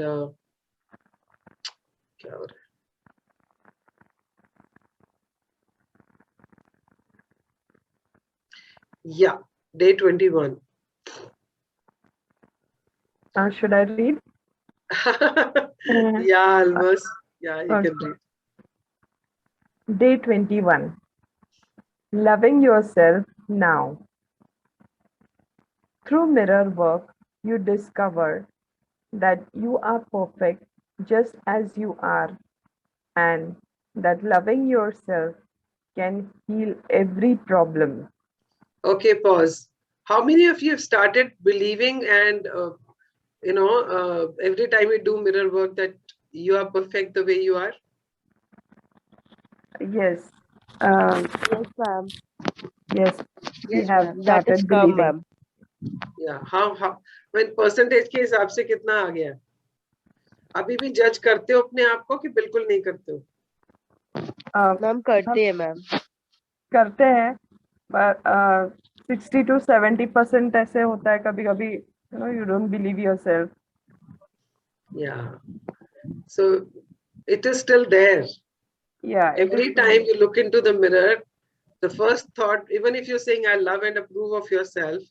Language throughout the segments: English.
uh, क्या हो रहा है? Yeah, day 21. Should I read? Yeah, almost. Yeah, you can Okay. read. Day 21. Loving yourself now. Through mirror work, you discover that you are perfect just as you are, and that loving yourself can heal every problem. Okay, pause. How many of you have started believing and every time you do mirror work that you are perfect the way you are? Yes, Yes, ma'am. yes, we Yes, have ma'am. That is started come, believing. ma'am. Yeah. How when percentage के हिसाब से कितना आ गया? अभी भी जज करते हो अपने आप को कि बिल्कुल नहीं करते हो? मैम करते हैं मैम. करते हैं, पर 60 to 70% ऐसे होता है कभी कभी, you don't believe yourself. Yeah. So it is still there. Yeah, it Every is time you look into the mirror, the first thought, even if you're saying I love and approve of yourself,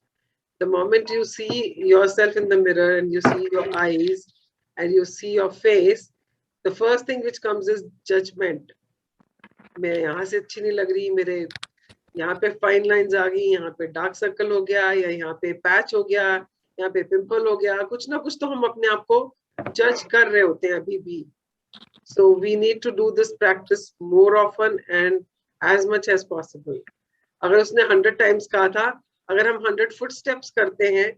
the moment you see yourself in the mirror and you see your eyes and you see your face, the first thing which comes is judgment. मैं यहाँ से अच्छी नहीं लग रही, मेरे यहाँ पे फाइन लाइंस आ गई, यहाँ पे डार्क सर्कल हो गया, या यहाँ पे पैच हो गया, यहाँ पे पिंपल हो गया, कुछ ना कुछ तो हम अपने आप को जज कर रहे होते हैं अभी भी. So we need to do this practice more often and as much as possible. अगर उसने 100 times कहा था, अगर हम 100 footsteps करते हैं,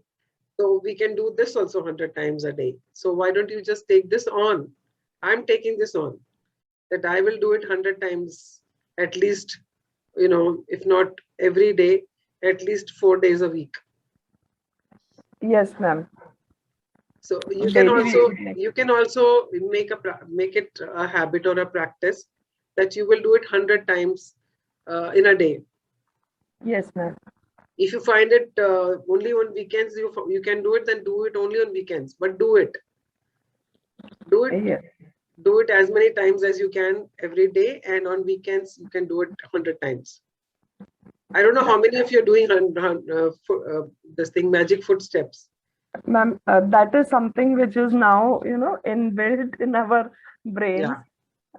so we can do this also 100 times a day. So why don't you just take this on? I'm taking this on, that I will do it 100 times at least, if not every day, at least 4 days a week. Yes, ma'am. So you Daily. can also make it a habit or a practice that you will do it 100 times in a day. Yes, ma'am. If you find it only on weekends, you can do it, then do it only on weekends. But do it. Yes. Do it as many times as you can every day, and on weekends you can do it 100 times. I don't know how many of you are doing this thing, magic footsteps. Ma'am, that is something which is now, inbuilt in our brains.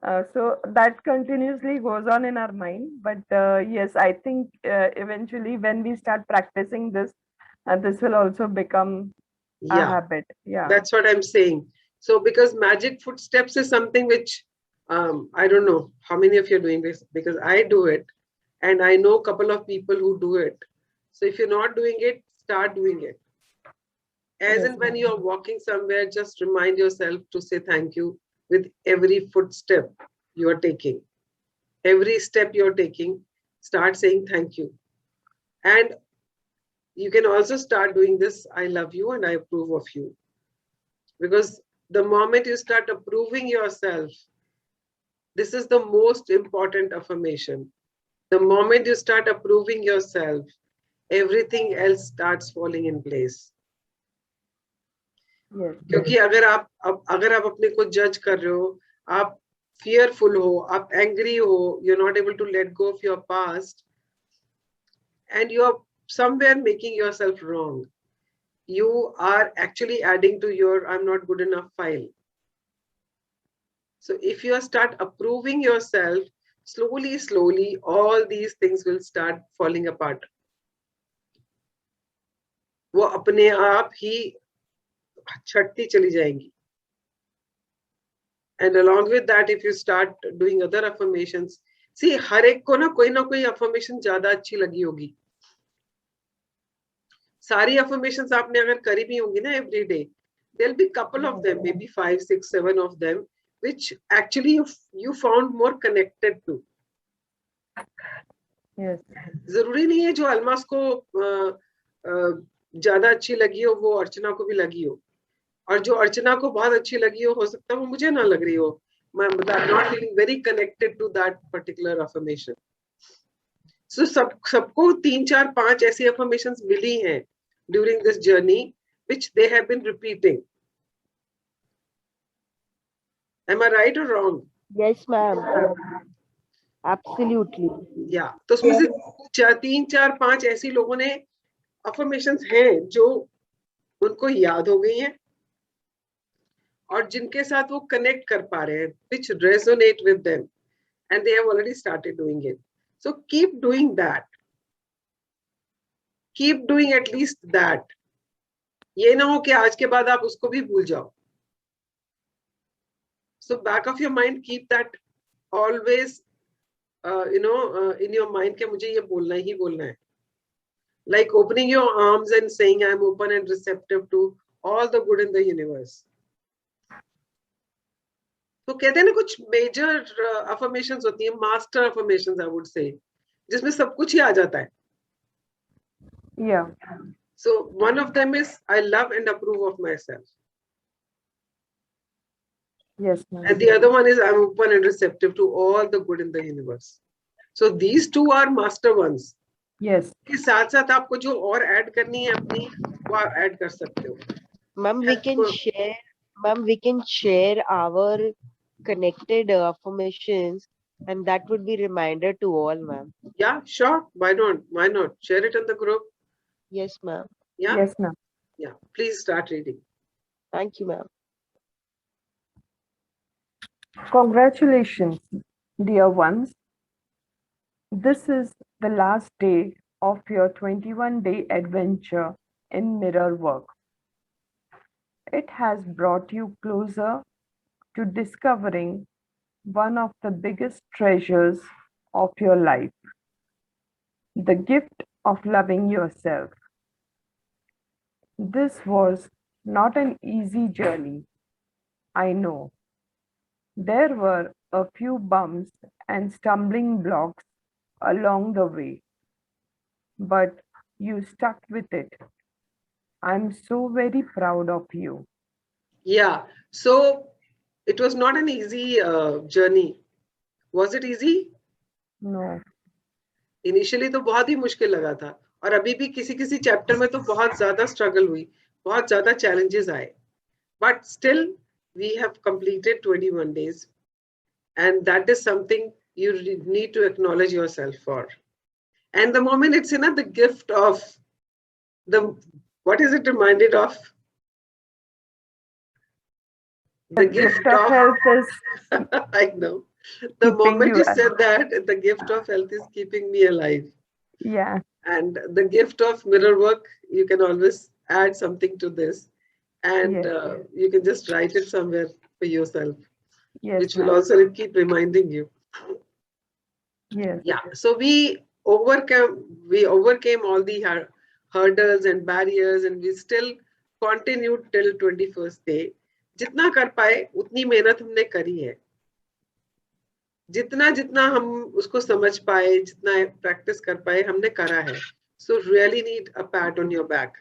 Yeah. So that continuously goes on in our mind. But yes, I think eventually when we start practicing this, this will also become a Yeah. habit. Yeah. That's what I'm saying. So because magic footsteps is something which I don't know how many of you are doing this, because I do it and I know a couple of people who do it. So if you're not doing it, start doing it. As Yes, and when ma'am. you are walking somewhere, just remind yourself to say thank you with every footstep you are taking. Every step you're taking, start saying thank you. And you can also start doing this, I love you and I approve of you. Because the moment you start approving yourself, this is the most important affirmation. The moment you start approving yourself, everything else starts falling in place. Yes. क्योंकि अगर आप अपने को जज कर रहे हो, आप fearful हो, आप angry हो, you're not able to let go of your past, and you're somewhere making yourself wrong, you are actually adding to your I'm not good enough file. So if you start approving yourself, slowly, all these things will start falling apart. वो अपने आप ही छटती चली जाएंगी. And along with that, if you start doing other affirmations, see, हर एक को ना कोई affirmation ज्यादा अच्छी लगी होगी. सारी affirmations आपने अगर करी भी होंगी ना every day, there'll be couple of them, maybe 5, 6, 7 of them, which actually you found more connected to. Yes. जरूरी नहीं है जो अलमास को ज्यादा अच्छी लगी हो वो अर्चना को भी लगी हो, और जो अर्चना को बहुत अच्छी लगी हो सकता है वो मुझे ना लग रही हो. I'm not feeling very connected to that particular affirmation. So सबको 3, 4, 5 ऐसी affirmations मिली हैं during this journey which they have been repeating. Am I right or wrong? Yes, ma'am. Absolutely. या तो उसमें से 3, 4, 5 ऐसी लोगों ने अफर्मेशंस हैं जो उनको याद हो गई हैं और जिनके साथ वो कनेक्ट कर पा रहे हैं, which resonate with them and they have already started doing it. So keep doing that. Keep doing at least that. ये ना हो कि आज के बाद आप उसको भी भूल जाओ. So back of your mind, keep that always, in your mind कि मुझे ये बोलना ही बोलना है. Like opening your arms and saying, I'm open and receptive to all the good in the universe. तो कहते हैं ना कुछ मेजर अफर्मेशंस होती हैं, master affirmations I would say, जिसमें सब कुछ ही आ जाता है. Yeah. So one of them is I love and approve of myself. Yes, ma'am. And the other one is I'm open and receptive to all the good in the universe. So these two are master ones. Yes. के साथ साथ आपको जो और add करनी है अपनी, वो ऐड कर सकते हो. Ma'am, we can share. Ma'am, we can share our connected affirmations, and that would be reminder to all, ma'am. Yeah, sure. Why not? Why not? Share it in the group. Yes, ma'am. Yeah. Yes, ma'am. Yeah. Please start reading. Thank you, ma'am. Congratulations, dear ones. This is the last day of your 21-day adventure in mirror work. It has brought you closer to discovering one of the biggest treasures of your life, the gift of loving yourself. This was not an easy journey, I know. There were a few bumps and stumbling blocks along the way, but you stuck with it. I'm so very proud of you. Yeah. So it was not an easy journey. Was it easy? No. Initially तो बहुत ही मुश्किल लगा था और अभी भी किसी किसी चैप्टर में तो बहुत ज्यादा स्ट्रगल हुई, बहुत ज्यादा चैलेंजेस आए, but still we have completed 21 days and that is something you need to acknowledge yourself for. And the moment it's in the gift of the, what is it reminded of? The gift of health is I know. The moment you said that, the gift of health is keeping me alive. Yeah. And the gift of mirror work, you can always add something to this. And Yes. you can just write it somewhere for yourself, Yes, which will ma'am. also keep reminding you. Yes. Yeah. So we overcame all the hurdles and barriers, and we still continued till 21st day. जितना कर पाए उतनी मेहनत हमने करी है. जितना जितना हम उसको समझ पाए, जितना प्रैक्टिस कर पाए, हमने करा है. So really need a pat on your back.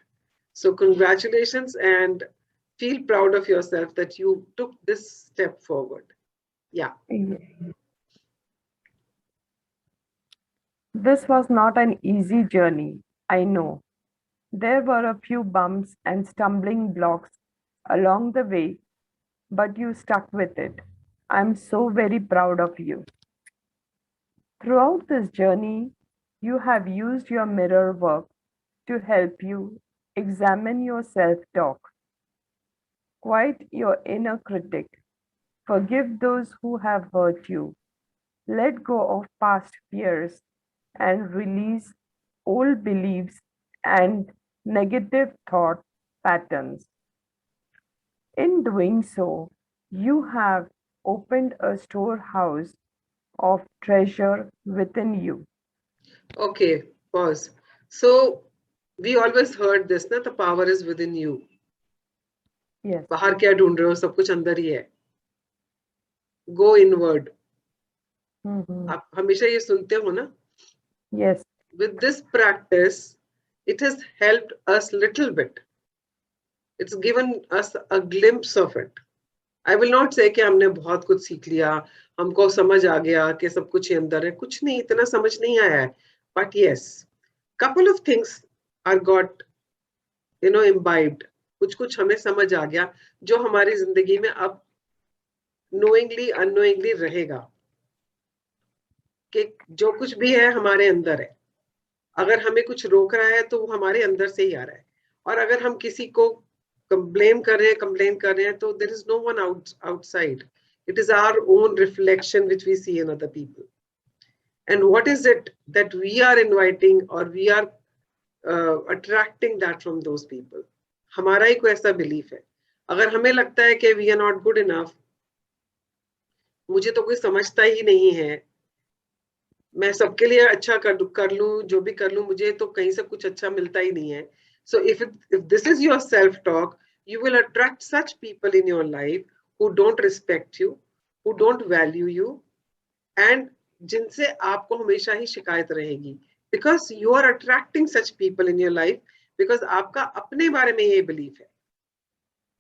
So congratulations and feel proud of yourself that you took this step forward. Yeah. This was not an easy journey, I know. There were a few bumps and stumbling blocks along the way, but you stuck with it. I'm so very proud of you. Throughout this journey, you have used your mirror work to help you examine your self-talk. Quiet your inner critic. Forgive those who have hurt you. Let go of past fears and release old beliefs and negative thought patterns. In doing so, you have opened a storehouse of treasure within you. Okay, pause. So we always heard this, na, the power is within you. Yes. बाहर क्या ढूंढ रहे हो, सब कुछ अंदर ही है. Go inward. आप हमेशा ये सुनते हो ना? Yes. With this practice, it has helped us little bit. It's given us a glimpse of it. I will not say कि हमने बहुत कुछ सीख लिया, हमको समझ आ गया कि सब कुछ ही अंदर है. कुछ नहीं, इतना समझ नहीं आया है. But yes, couple of things are got, imbibed. कुछ कुछ हमें समझ आ गया जो हमारी जिंदगी में अब knowingly unknowingly रहेगा कि जो कुछ भी है हमारे अंदर है. अगर हमें कुछ रोक रहा है तो वो हमारे अंदर से ही आ रहा है. और अगर हम किसी को ब्लेम कर रहे हैं, कंप्लेन कर रहे हैं, तो there is no one outside. It is our own reflection which we see in other people. And what is it that we are inviting or we are attracting that from those people? हमारा ही कोई ऐसा belief है. अगर हमें लगता है कि we are not good enough, मुझे तो कोई समझता ही नहीं है, मैं सबके लिए अच्छा कर लूं, जो भी कर लूं, मुझे तो कहीं से कुछ अच्छा मिलता ही नहीं है. So if this is your self-talk, you will attract such people in your life who don't respect you, who don't value you, and जिनसे आपको हमेशा ही शिकायत रहेगी. Because you are attracting such people in your life because आपका अपने बारे में ये बिलीफ है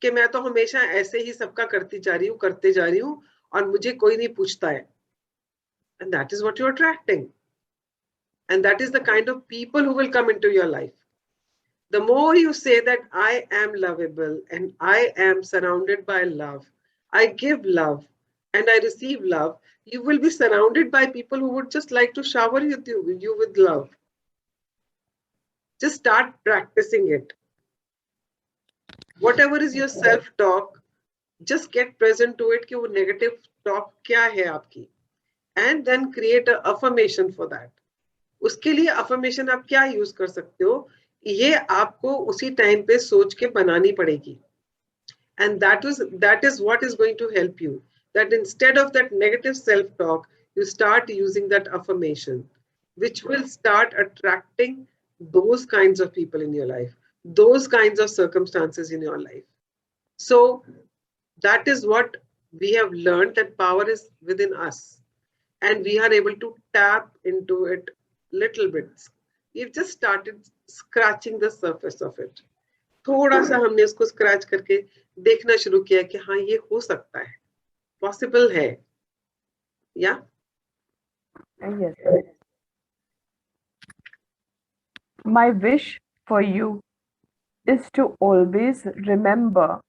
कि मैं तो हमेशा ऐसे ही सबका करते जा रही हूँ और मुझे कोई नहीं पूछता है. And that is what you're attracting. And that is the kind of people who will come into your life. The more you say that I am lovable and I am surrounded by love, I give love and I receive love, you will be surrounded by people who would just like to shower you with love. Just start practicing it. Whatever is your self-talk, just get present to it कि वो negative talk क्या है आपकी. And then create an affirmation for that. उसके लिए affirmation आप क्या use कर सकते हो, ये आपको उसी टाइम पे सोच के बनानी पड़ेगी. And that is what is going to help you. That instead of that negative self-talk, you start using that affirmation, which will start attracting those kinds of people in your life, those kinds of circumstances in your life. So that is what we have learned, that power is within us. And we are able to tap into it little bits. We've just started scratching the surface of it. थोड़ा सा हमने उसको scratch करके देखना शुरू किया कि हाँ ये हो सकता है, पॉसिबल है. या Yes. My wish for you is to always remember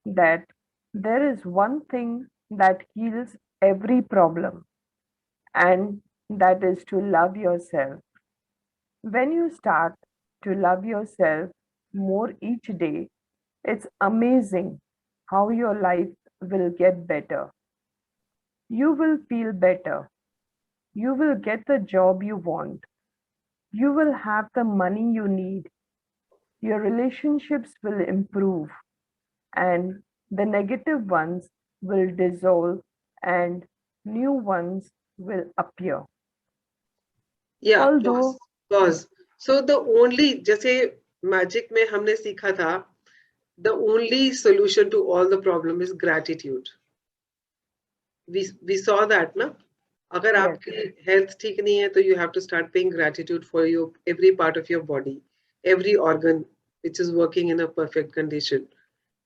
that there is one thing that heals every problem, and that is to love yourself. When you start to love yourself more each day, it's amazing how your life will get better. You will feel better. You will get the job you want. You will have the money you need. Your relationships will improve, and the negative ones will dissolve and new ones will appear. या Although, pause. So the only, जैसे magic में हमने सीखा था, the only solution to all the problem is gratitude. We saw that ना. अगर yes, आपकी health ठीक नहीं है, तो you have to start paying gratitude for your every part of your body, every organ which is working in a perfect condition.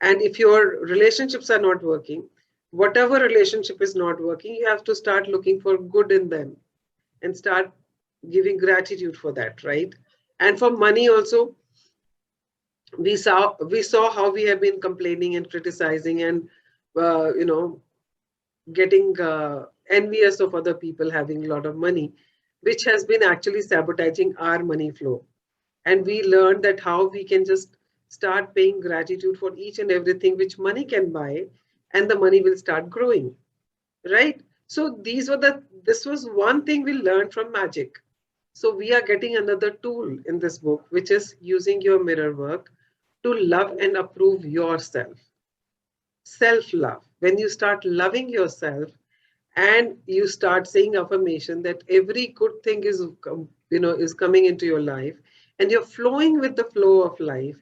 And if your relationships are not working, whatever relationship is not working, you have to start looking for good in them and start giving gratitude for that, right? And for money also, we saw how we have been complaining and criticizing and getting envious of other people having a lot of money, which has been actually sabotaging our money flow. And we learned that how we can just start paying gratitude for each and everything which money can buy, and the money will start growing, right? So this was one thing we learned from magic. So we are getting another tool in this book, which is using your mirror work to love and approve yourself. Self-love. When you start loving yourself and you start saying affirmation that every good thing is coming into your life, and you're flowing with the flow of life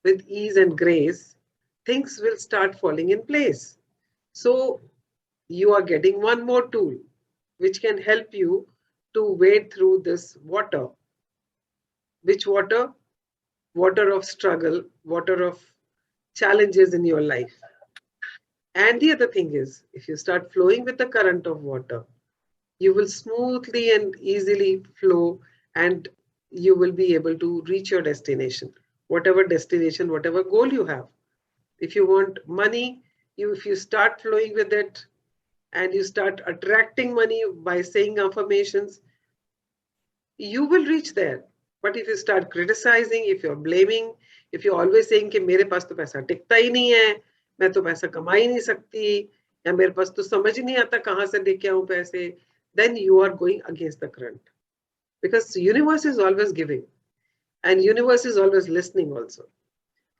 with ease and grace, things will start falling in place. So you are getting one more tool which can help you to wade through this water. Which water? Water of struggle, water of challenges in your life. And the other thing is, if you start flowing with the current of water, you will smoothly and easily flow, and you will be able to reach your destination, whatever destination, whatever goal you have. If you want money, if you start flowing with it, and you start attracting money by saying affirmations, you will reach there. But if you start criticizing, if you're blaming, if you're always saying कि मेरे पास तो पैसा टिकता ही नहीं है, मैं तो पैसा कमा ही नहीं सकती, या मेरे पास तो समझ ही नहीं आता कहाँ से लेके आऊं पैसे, then you are going against the current. Because universe is always giving and universe is always listening also.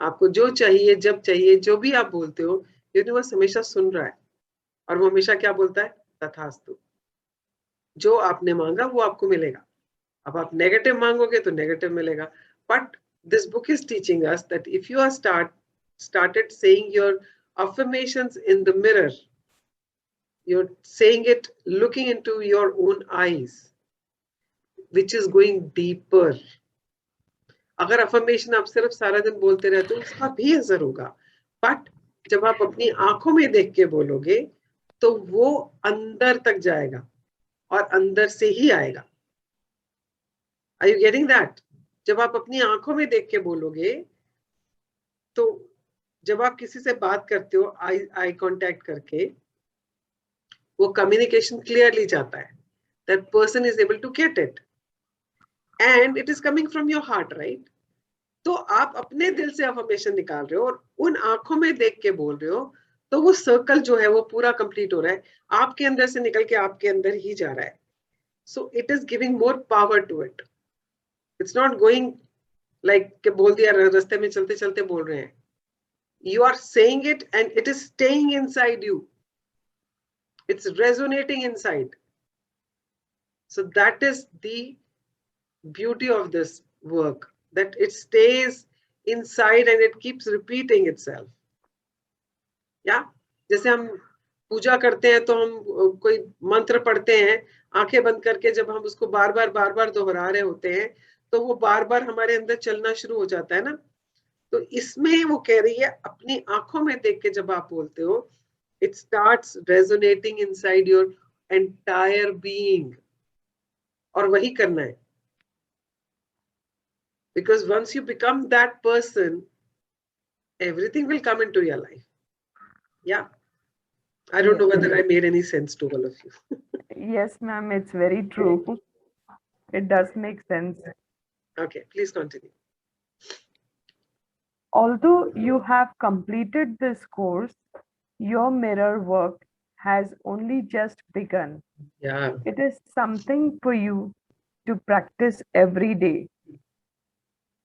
आपको जो चाहिए, जब चाहिए, जो भी आप बोलते हो, यूनिवर्स हमेशा सुन रहा है और वो हमेशा क्या बोलता है? तथास्तु. जो आपने मांगा वो आपको मिलेगा. अब आप नेगेटिव मांगोगे तो नेगेटिव मिलेगा. But this book is teaching us that if you are started saying your affirmations in the mirror, you're saying it looking into your own eyes, which is going deeper. अगर affirmation आप सिर्फ सारा दिन बोलते रहते हो उसका भी असर होगा, बट जब आप अपनी आंखों में देख के बोलोगे तो वो अंदर तक जाएगा और अंदर से ही आएगा. Are you getting that? जब आप अपनी आंखों में देख के बोलोगे तो जब आप किसी से बात करते हो आई कांटेक्ट करके, वो कम्युनिकेशन क्लियरली जाता है. That person is able to get it. And it is coming from your heart, right? तो आप अपने दिल से अफर्मेशन निकाल रहे हो और उन आंखों में देख के बोल रहे हो, तो वो सर्कल जो है वो पूरा कंप्लीट हो रहा है, आपके अंदर से निकल के आपके अंदर ही जा रहा है. So it is giving more power to it. It's not going like के बोल दिया रास्ते में चलते चलते बोल रहे हैं. You are saying it and it is staying inside you. It's resonating inside. So that is the beauty of this work, that it stays inside and it keeps repeating itself. Yeah, जैसे हम पूजा करते हैं तो हम कोई मंत्र पढ़ते हैं, आंखें बंद करके जब हम उसको बार बार दोहरा रहे होते हैं तो वो बार बार हमारे अंदर चलना शुरू हो जाता है ना. तो इसमें वो कह रही है अपनी आंखों में देख के जब आप बोलते हो, it starts resonating inside your entire being. और वही करना है. Because once you become that person, everything will come into your life. Yeah. I don't know whether I made any sense to all of you. Yes, ma'am, it's very true. It does make sense. Okay, please continue. Although you have completed this course, your mirror work has only just begun. Yeah. It is something for you to practice every day.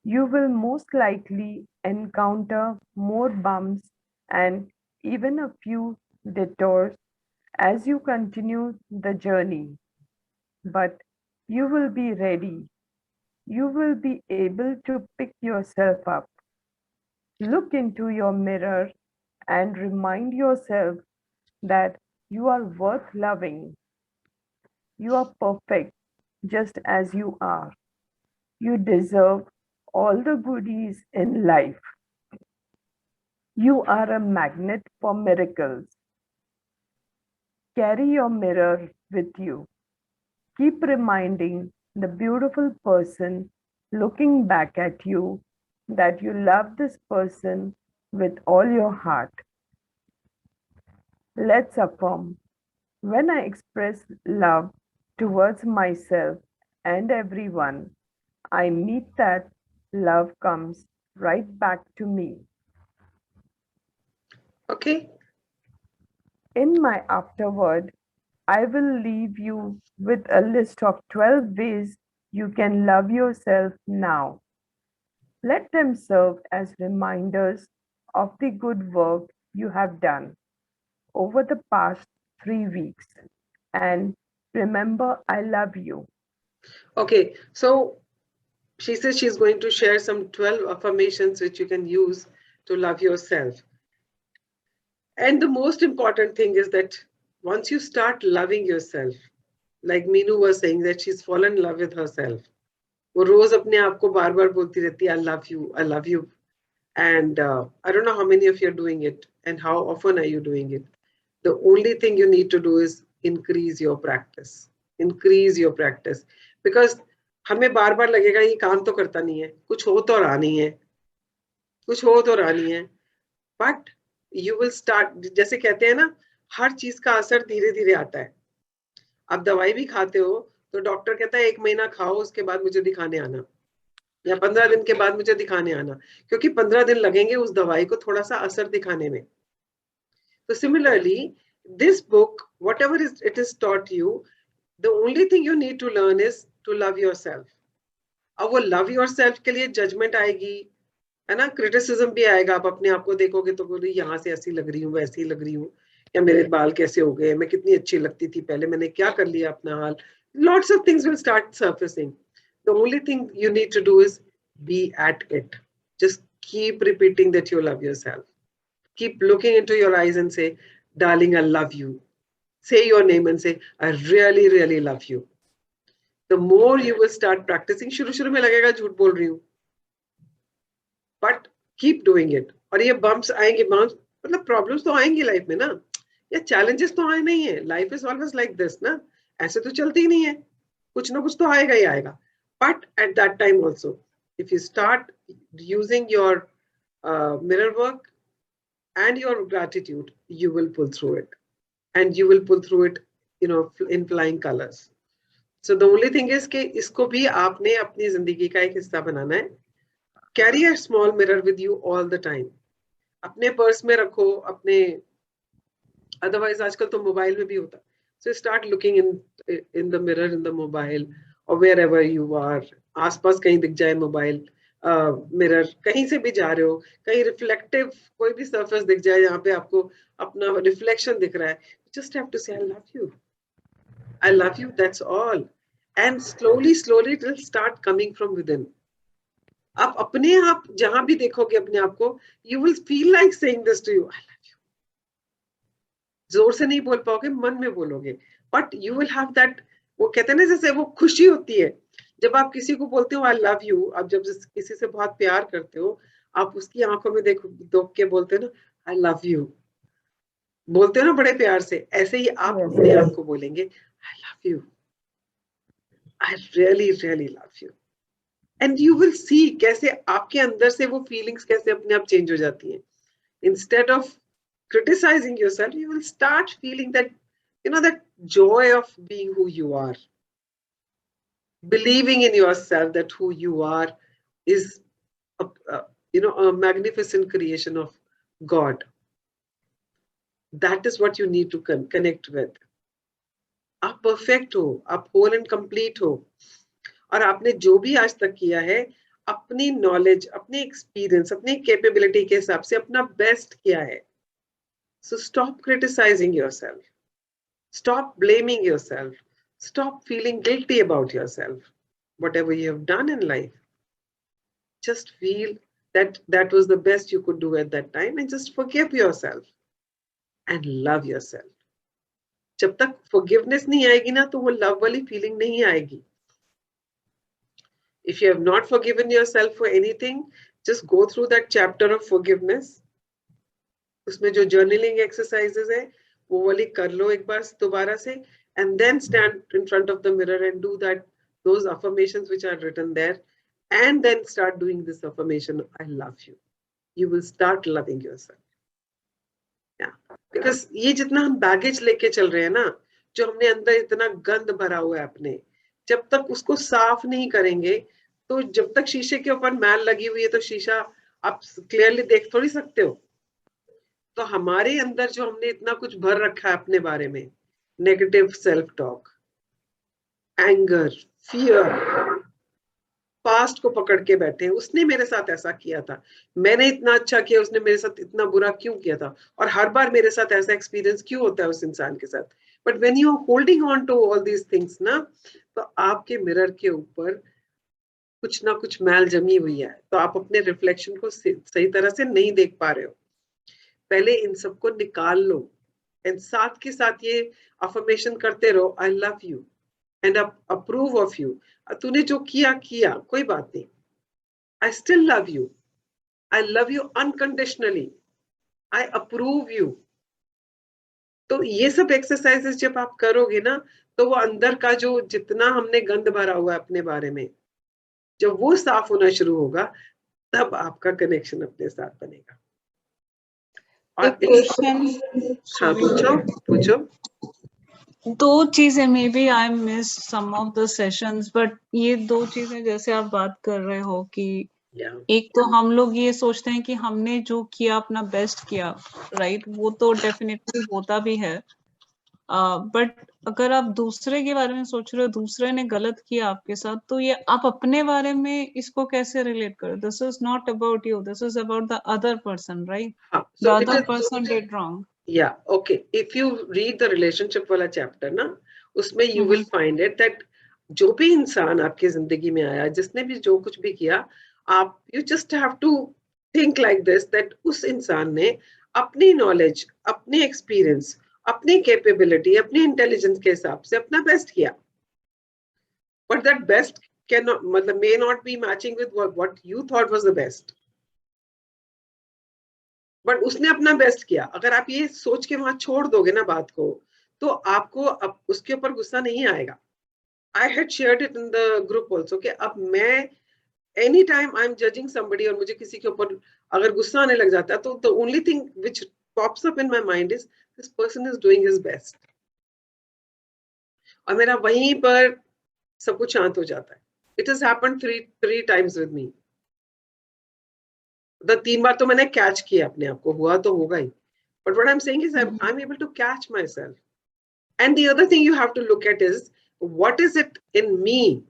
You will most likely encounter more bumps and even a few detours as you continue the journey. But you will be ready. You will be able to pick yourself up. Look into your mirror and remind yourself that you are worth loving. You are perfect just as you are. You deserve all the goodies in life. You are a magnet for miracles. Carry your mirror with you. Keep reminding the beautiful person looking back at you that you love this person with all your heart. Let's affirm. When I express love towards myself and everyone, I meet that love comes right back to me. Okay. In my afterword, I will leave you with a list of 12 ways you can love yourself now. Let them serve as reminders of the good work you have done over the past 3 weeks. And remember, I love you. Okay, so she says she's going to share some 12 affirmations which you can use to love yourself. And the most important thing is that once you start loving yourself, like Meenu was saying that she's fallen in love with herself. वो रोज अपने आप को बार बार बोलती रहती है, I love you. And I don't know how many of you are doing it and how often are you doing it. The only thing you need to do is increase your practice. Increase your practice. Because हमें बार बार लगेगा ये काम तो करता नहीं है, कुछ हो तो रहा नहीं है, कुछ हो तो रहा नहीं है. But you will start, जैसे कहते हैं ना, हर चीज का असर धीरे धीरे आता है। आप दवाई भी खाते हो तो डॉक्टर कहता है 1 महीना खाओ, उसके बाद मुझे दिखाने आना, या 15 दिन के बाद मुझे दिखाने आना, क्योंकि 15 दिन लगेंगे उस दवाई को थोड़ा सा असर दिखाने में। तो similarly this book, whatever it is taught you, the only thing you need to learn is to love yourself. अब वो love yourself के लिए judgment आएगी, है ना, criticism भी आएगा। आप अपने आप को देखोगे तो बोले यहाँ से ऐसी लग रही हूँ, वैसी लग रही हूँ, या मेरे बाल कैसे हो गए, मैं कितनी अच्छी लगती थी पहले, मैंने क्या कर लिया अपना हाल। Lots of things will start surfacing. The only thing you need to do is be at it. Just keep repeating that you love yourself. Keep looking into your eyes and say, darling, I love you. Say your name and say, I really, really love you. The more you will start practicing, शुरू में लगेगा झूठ बोल रही हूँ, but keep doing it. और ये bumps आएंगे, bumps मतलब problems तो आएंगी लाइफ में ना, या challenges तो आए नहीं है, life is always like this ना, ऐसे तो चलती ही नहीं है, कुछ ना कुछ तो आएगा ही आएगा. But at that time also, if you start using your mirror work and your gratitude, you will pull through it, and you will pull through it, you know, in flying colors. So the only thing is कि इसको भी आपने अपनी जिंदगी का एक हिस्सा बनाना है. Carry a small mirror with you all the time. अपने पर्स में रखो, अपने, otherwise आजकल तो मोबाइल में भी होता है. So start looking in the mirror in the mobile or wherever you are. आसपास कहीं दिख जाए मोबाइल, मिरर, कहीं से भी जा रहे हो, कहीं रिफ्लेक्टिव कोई भी सरफेस दिख जाए यहाँ पे आपको अपना रिफ्लेक्शन दिख रहा है, just have to say I love you. I love you, that's all. And slowly it will start coming from within. आप अपने आप जहां भी देखोगे अपने आप को, you will feel like saying this to you, I love you. जोर से नहीं बोल पाओगे, मन में बोलोगे, but you will have that, वो कहते हैं ना जैसे वो खुशी होती है जब आप किसी को बोलते हो I love you. आप जब किसी से बहुत प्यार करते हो, आप उसकी आंखों में देख के बोलते हो ना I love you, बोलते हो ना बड़े प्यार से, ऐसे ही आप अपने आप को बोलेंगे I love you, I really, really love you. And you will see कैसे आपके अंदर से वो feelings कैसे अपने आप change हो जाती हैं. Instead of criticizing yourself, you will start feeling that, you know, that joy of being who you are. Believing in yourself that who you are is, a magnificent creation of God. That is what you need to connect with. आप perfect हो, आप whole and complete हो, और आपने जो भी आज तक किया है अपनी नॉलेज, अपने एक्सपीरियंस, अपनी कैपेबिलिटी के हिसाब से अपना बेस्ट किया है. So stop criticizing yourself. Stop blaming yourself. Stop feeling guilty about yourself. Whatever you have done in life, just feel that that was the best you could do at that time, and just forgive yourself and love yourself. जब तक forgiveness नहीं आएगी ना, तो वो love वाली feeling नहीं आएगी. If you have not forgiven yourself for anything, just go through that chapter of forgiveness. उसमें जो journaling exercises है वो वाली कर लो एक बार दोबारा से, and then stand in front of the mirror and do those affirmations which are written there, and then start doing this affirmation, I love you. You will start loving yourself. Yeah, because ये जितना हम baggage लेके चल रहे हैं ना, जो हमने अंदर इतना गंद भरा हुआ है अपने, जब तक उसको साफ नहीं करेंगे, तो जब तक शीशे के ऊपर मैल लगी हुई है तो शीशा आप क्लियरली देख थोड़ी सकते हो. तो हमारे अंदर जो हमने इतना कुछ भर रखा है अपने बारे में, negative self talk, anger, fear, past को पकड़ के बैठे, उसने मेरे साथ ऐसा किया था, मैंने इतना अच्छा किया, उसने मेरे साथ इतना बुरा क्यों किया था, और हर बार मेरे साथ ऐसा एक्सपीरियंस क्यों होता है उस इंसान के साथ. But when you are holding on to all these things ना, तो आपके मिरर के ऊपर कुछ ना कुछ मैल जमी हुई है, तो आप अपने रिफ्लेक्शन को सही तरह से नहीं देख पा रहे हो. पहले इन सबको निकाल लो, एंड साथ के साथ ये अफर्मेशन करते रहो, I love you and approve of you. तूने जो किया कोई बात नहीं, I still love you, I love you unconditionally, I approve you. तो ये सब एक्सरसाइजेस जब आप करोगे ना, तो वो अंदर का जो जितना हमने गंद भरा हुआ है अपने बारे में, जब वो साफ होना शुरू होगा, तब आपका कनेक्शन अपने साथ बनेगा. और क्वेश्चन, हाँ पूछो पूछो। दो चीजें, maybe I miss some of the sessions, but ये दो चीजें जैसे आप बात कर रहे हो कि एक तो हम लोग ये सोचते हैं कि हमने जो किया अपना बेस्ट किया, राइट, वो तो डेफिनेटली होता भी है, बट अगर आप दूसरे के बारे में सोच रहे हो, दूसरे ने गलत किया आपके साथ, तो ये आप अपने बारे में इसको कैसे रिलेट करो? This is not about you, this is about the other person, right? The other person did wrong. Yeah, okay. If you read the relationship वाला chapter ना, उसमें you will find it that जो भी इंसान आपकी जिंदगी में आया, जिसने भी जो कुछ भी किया, आप you just have to think like this that उस इंसान ने अपनी knowledge, अपने experience, अपनी capability, अपनी intelligence के हिसाब से अपना best किया. But that best cannot, मतलब may not be matching with what you thought was the best. But उसने अपना बेस्ट किया. अगर आप ये सोच के वहां छोड़ दोगे ना बात को, तो आपको अब उसके ऊपर गुस्सा नहीं आएगा. I had shared it in the group also कि अब मैं any time I am judging somebody और मुझे किसी के ऊपर अगर गुस्सा आने लग जाता है, तो the only thing which pops up in my mind is this person is doing his best. और मेरा वहीं पर सब कुछ शांत हो जाता है. It has happened three times with me. 3 बार तो मैंने कैच किया अपने आप को, हुआ तो होगा ही. But what I am saying is I am able to catch myself. And the other thing you have to look at is what is it in me.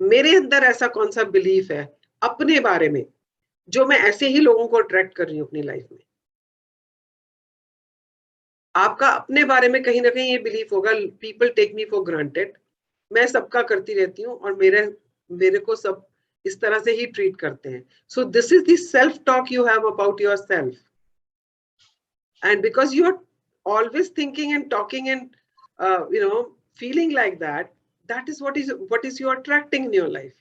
मेरे अंदर ऐसा कौन सा बिलीफ है अपने बारे में जो मैं ऐसे ही लोगों को अट्रैक्ट कर रही हूँ अपनी लाइफ में. आपका अपने बारे में कहीं ना कहीं ये बिलीफ होगा, people take me for granted, मैं सबका करती रहती हूँ और मेरे को सब इस तरह से ही ट्रीट करते हैं. So this is the self talk you have about yourself. And because you are always thinking and talking and feeling like that is what is you attracting in your life.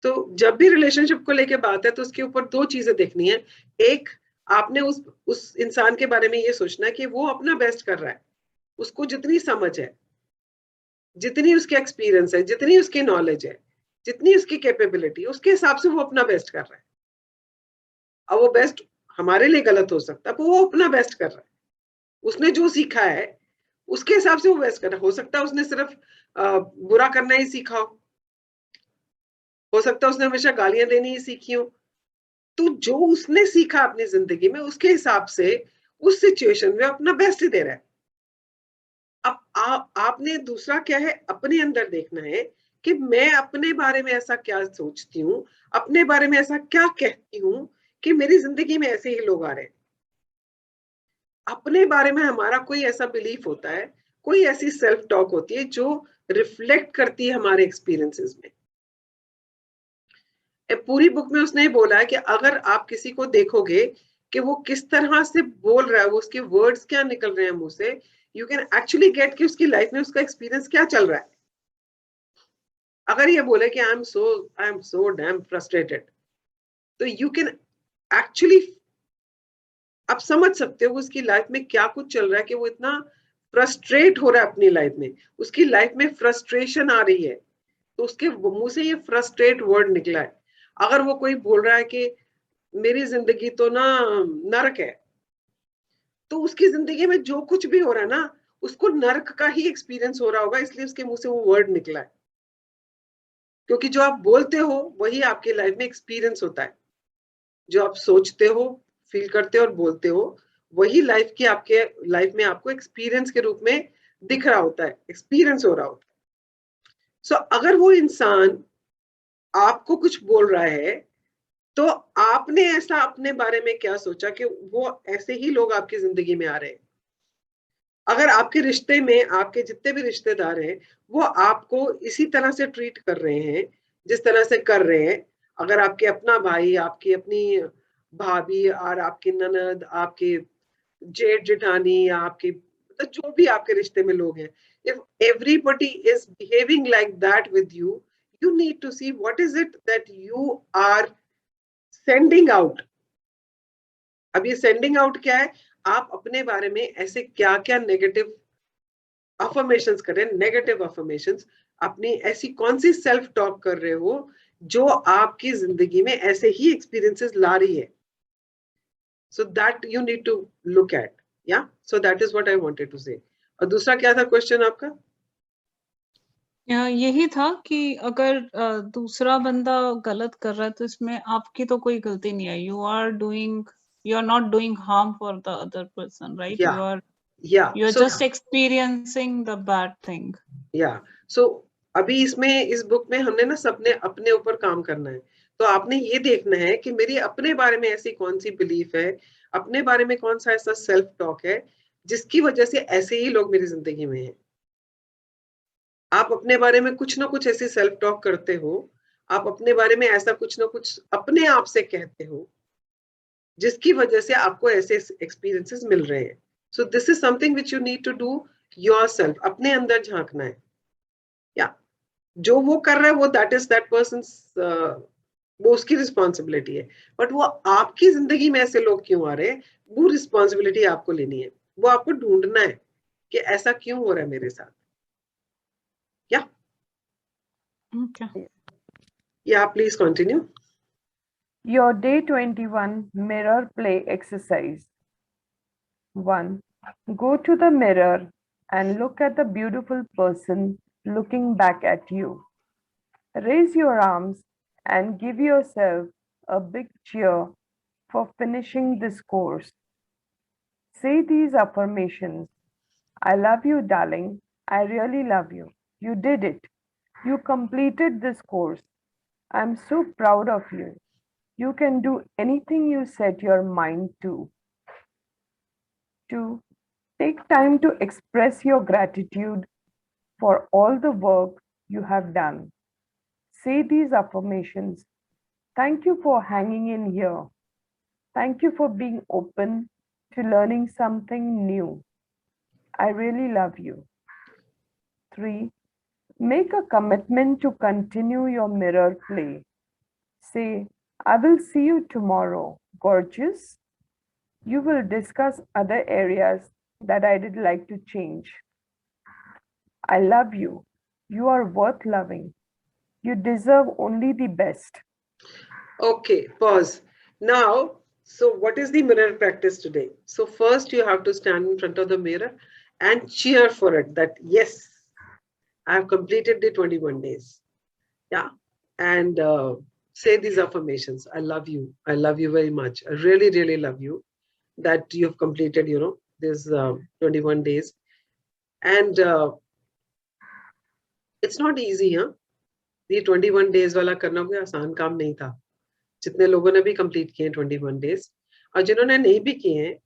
तो जब भी relationship को लेके बात है तो उसके ऊपर दो चीजें देखनी है. एक, आपने उस इंसान के बारे में ये सोचना है कि वो अपना बेस्ट कर रहा है, उसको जितनी समझ है, जितनी उसके एक्सपीरियंस है, जितनी उसकी नॉलेज है, जितनी उसकी कैपेबिलिटी, उसके हिसाब से वो अपना बेस्ट कर रहा है. अब वो बेस्ट हमारे लिए गलत हो सकता है, पर वो अपना बेस्ट कर रहा है. उसने जो सीखा है उसके हिसाब से वो बेस्ट कर रहा है. हो सकता है उसने सिर्फ बुरा करना ही सीखा हो सकता है उसने हमेशा गालियां देनी ही सीखी हो. तो जो उसने सीखा अपनी जिंदगी में, उसके हिसाब से उस सिचुएशन में अपना बेस्ट ही दे रहा है. अब आपने दूसरा क्या है, अपने अंदर देखना है कि मैं अपने बारे में ऐसा क्या सोचती हूँ, अपने बारे में ऐसा क्या कहती हूँ कि मेरी जिंदगी में ऐसे ही लोग आ रहे हैं. अपने बारे में हमारा कोई ऐसा बिलीफ होता है, कोई ऐसी सेल्फ टॉक होती है जो रिफ्लेक्ट करती है हमारे एक्सपीरियंसेस में. पूरी बुक में उसने बोला है कि अगर आप किसी को देखोगे कि वो किस तरह से बोल रहा है, वो उसके वर्ड्स क्या निकल रहे हैं मुंह से, यू कैन एक्चुअली गेट कि उसकी लाइफ में उसका एक्सपीरियंस क्या चल रहा है. अगर ये बोले कि I am so damn frustrated, तो यू कैन एक्चुअली आप समझ सकते हो उसकी लाइफ में क्या कुछ चल रहा है कि वो इतना फ्रस्ट्रेट हो रहा है अपनी लाइफ में. उसकी लाइफ में फ्रस्ट्रेशन आ रही है, तो उसके मुंह से ये फ्रस्ट्रेट वर्ड निकला है. अगर वो कोई बोल रहा है कि मेरी जिंदगी तो ना नरक है, तो उसकी जिंदगी में जो कुछ भी हो रहा है ना, उसको नरक का ही एक्सपीरियंस हो रहा होगा, इसलिए उसके मुंह से वो वर्ड निकला है. क्योंकि जो आप बोलते हो वही आपकी लाइफ में एक्सपीरियंस होता है. जो आप सोचते हो, फील करते हो और बोलते हो, वही लाइफ की आपके लाइफ में आपको एक्सपीरियंस के रूप में दिख रहा होता है, एक्सपीरियंस हो रहा होता है. सो अगर वो इंसान आपको कुछ बोल रहा है, तो आपने ऐसा अपने बारे में क्या सोचा कि वो ऐसे ही लोग आपकी जिंदगी में आ रहे हैं. अगर आपके रिश्ते में आपके जितने भी रिश्तेदार हैं वो आपको इसी तरह से ट्रीट कर रहे हैं जिस तरह से कर रहे हैं, अगर आपके अपना भाई, आपकी अपनी भाभी और आपकी ननद, आपके जेठ जेठानी, आपके मतलब जो भी आपके रिश्ते में लोग हैं, if everybody is behaving like that with you, you need to see what is it that you are sending out. अब ये सेंडिंग आउट क्या है, आप अपने बारे में ऐसे क्या क्या नेगेटिव अफर्मेशंस कर रहे हैं, नेगेटिव अफर्मेशंस, अपनी ऐसी कौन सी सेल्फ टॉक कर रहे हो जो आपकी जिंदगी में ऐसे ही एक्सपीरियंसेस ला रही है. So that you need to look at. Yeah, so that is what I wanted to say. और दूसरा क्या था क्वेश्चन आपका? यही था कि अगर दूसरा बंदा गलत कर रहा है तो इसमें आपकी तो कोई गलती नहीं है. You are not doing harm for the other person, right? Yeah. You are So, just experiencing the bad thing. Yeah. So अभी इसमें इस बुक में हमने ना सबने अपने ऊपर काम करना है. तो आपने ये देखना है कि मेरी अपने बारे में ऐसी कौन सी बिलीफ है, अपने बारे में कौन सा ऐसा सेल्फ टॉक है जिसकी वजह से ऐसे ही लोग मेरी जिंदगी में हैं. आप अपने बारे में कुछ ना कुछ ऐसी सेल्फ टॉक करते हो, आप अपने बारे में ऐसा कुछ ना कुछ अपने आप से कहते हो जिसकी वजह से आपको ऐसे एक्सपीरियंसेस मिल रहे हैं. So this is something which you need to do yourself. अपने अंदर झांकना है. या जो वो कर रहा है वो दैट पर्सन्स वो उसकी रिस्पॉन्सिबिलिटी है. बट वो आपकी जिंदगी में ऐसे लोग क्यों आ रहे हैं, वो रिस्पॉन्सिबिलिटी आपको लेनी है. वो आपको ढूंढना है कि ऐसा क्यों हो रहा है मेरे साथ. या Okay. Yeah, please continue. Your day 21 mirror play exercise. 1. Go to the mirror and look at the beautiful person looking back at you. Raise your arms and give yourself a big cheer for finishing this course. Say these affirmations. I love you, darling. I really love you. You did it. You completed this course. I'm so proud of you. You can do anything you set your mind to. 2. Take time to express your gratitude for all the work you have done. Say these affirmations. Thank you for hanging in here. Thank you for being open to learning something new. I really love you. 3. Make a commitment to continue your mirror play. Say, I will see you tomorrow, gorgeous. You will discuss other areas that I did like to change. I love you. You are worth loving. You deserve only the best. Okay, pause. Now, so what is the mirror practice today? So first you have to stand in front of the mirror and cheer for it that yes, I have completed the 21 days. Yeah. And say these affirmations. I love you. I love you very much. I really, really love you that you've completed, this 21 days. And it's not easy, huh? The 21 days वाला करना कोई आसान काम नहीं था. जितने लोगों ने भी complete किए 21 days और जिन्होंने नहीं भी किए हैं,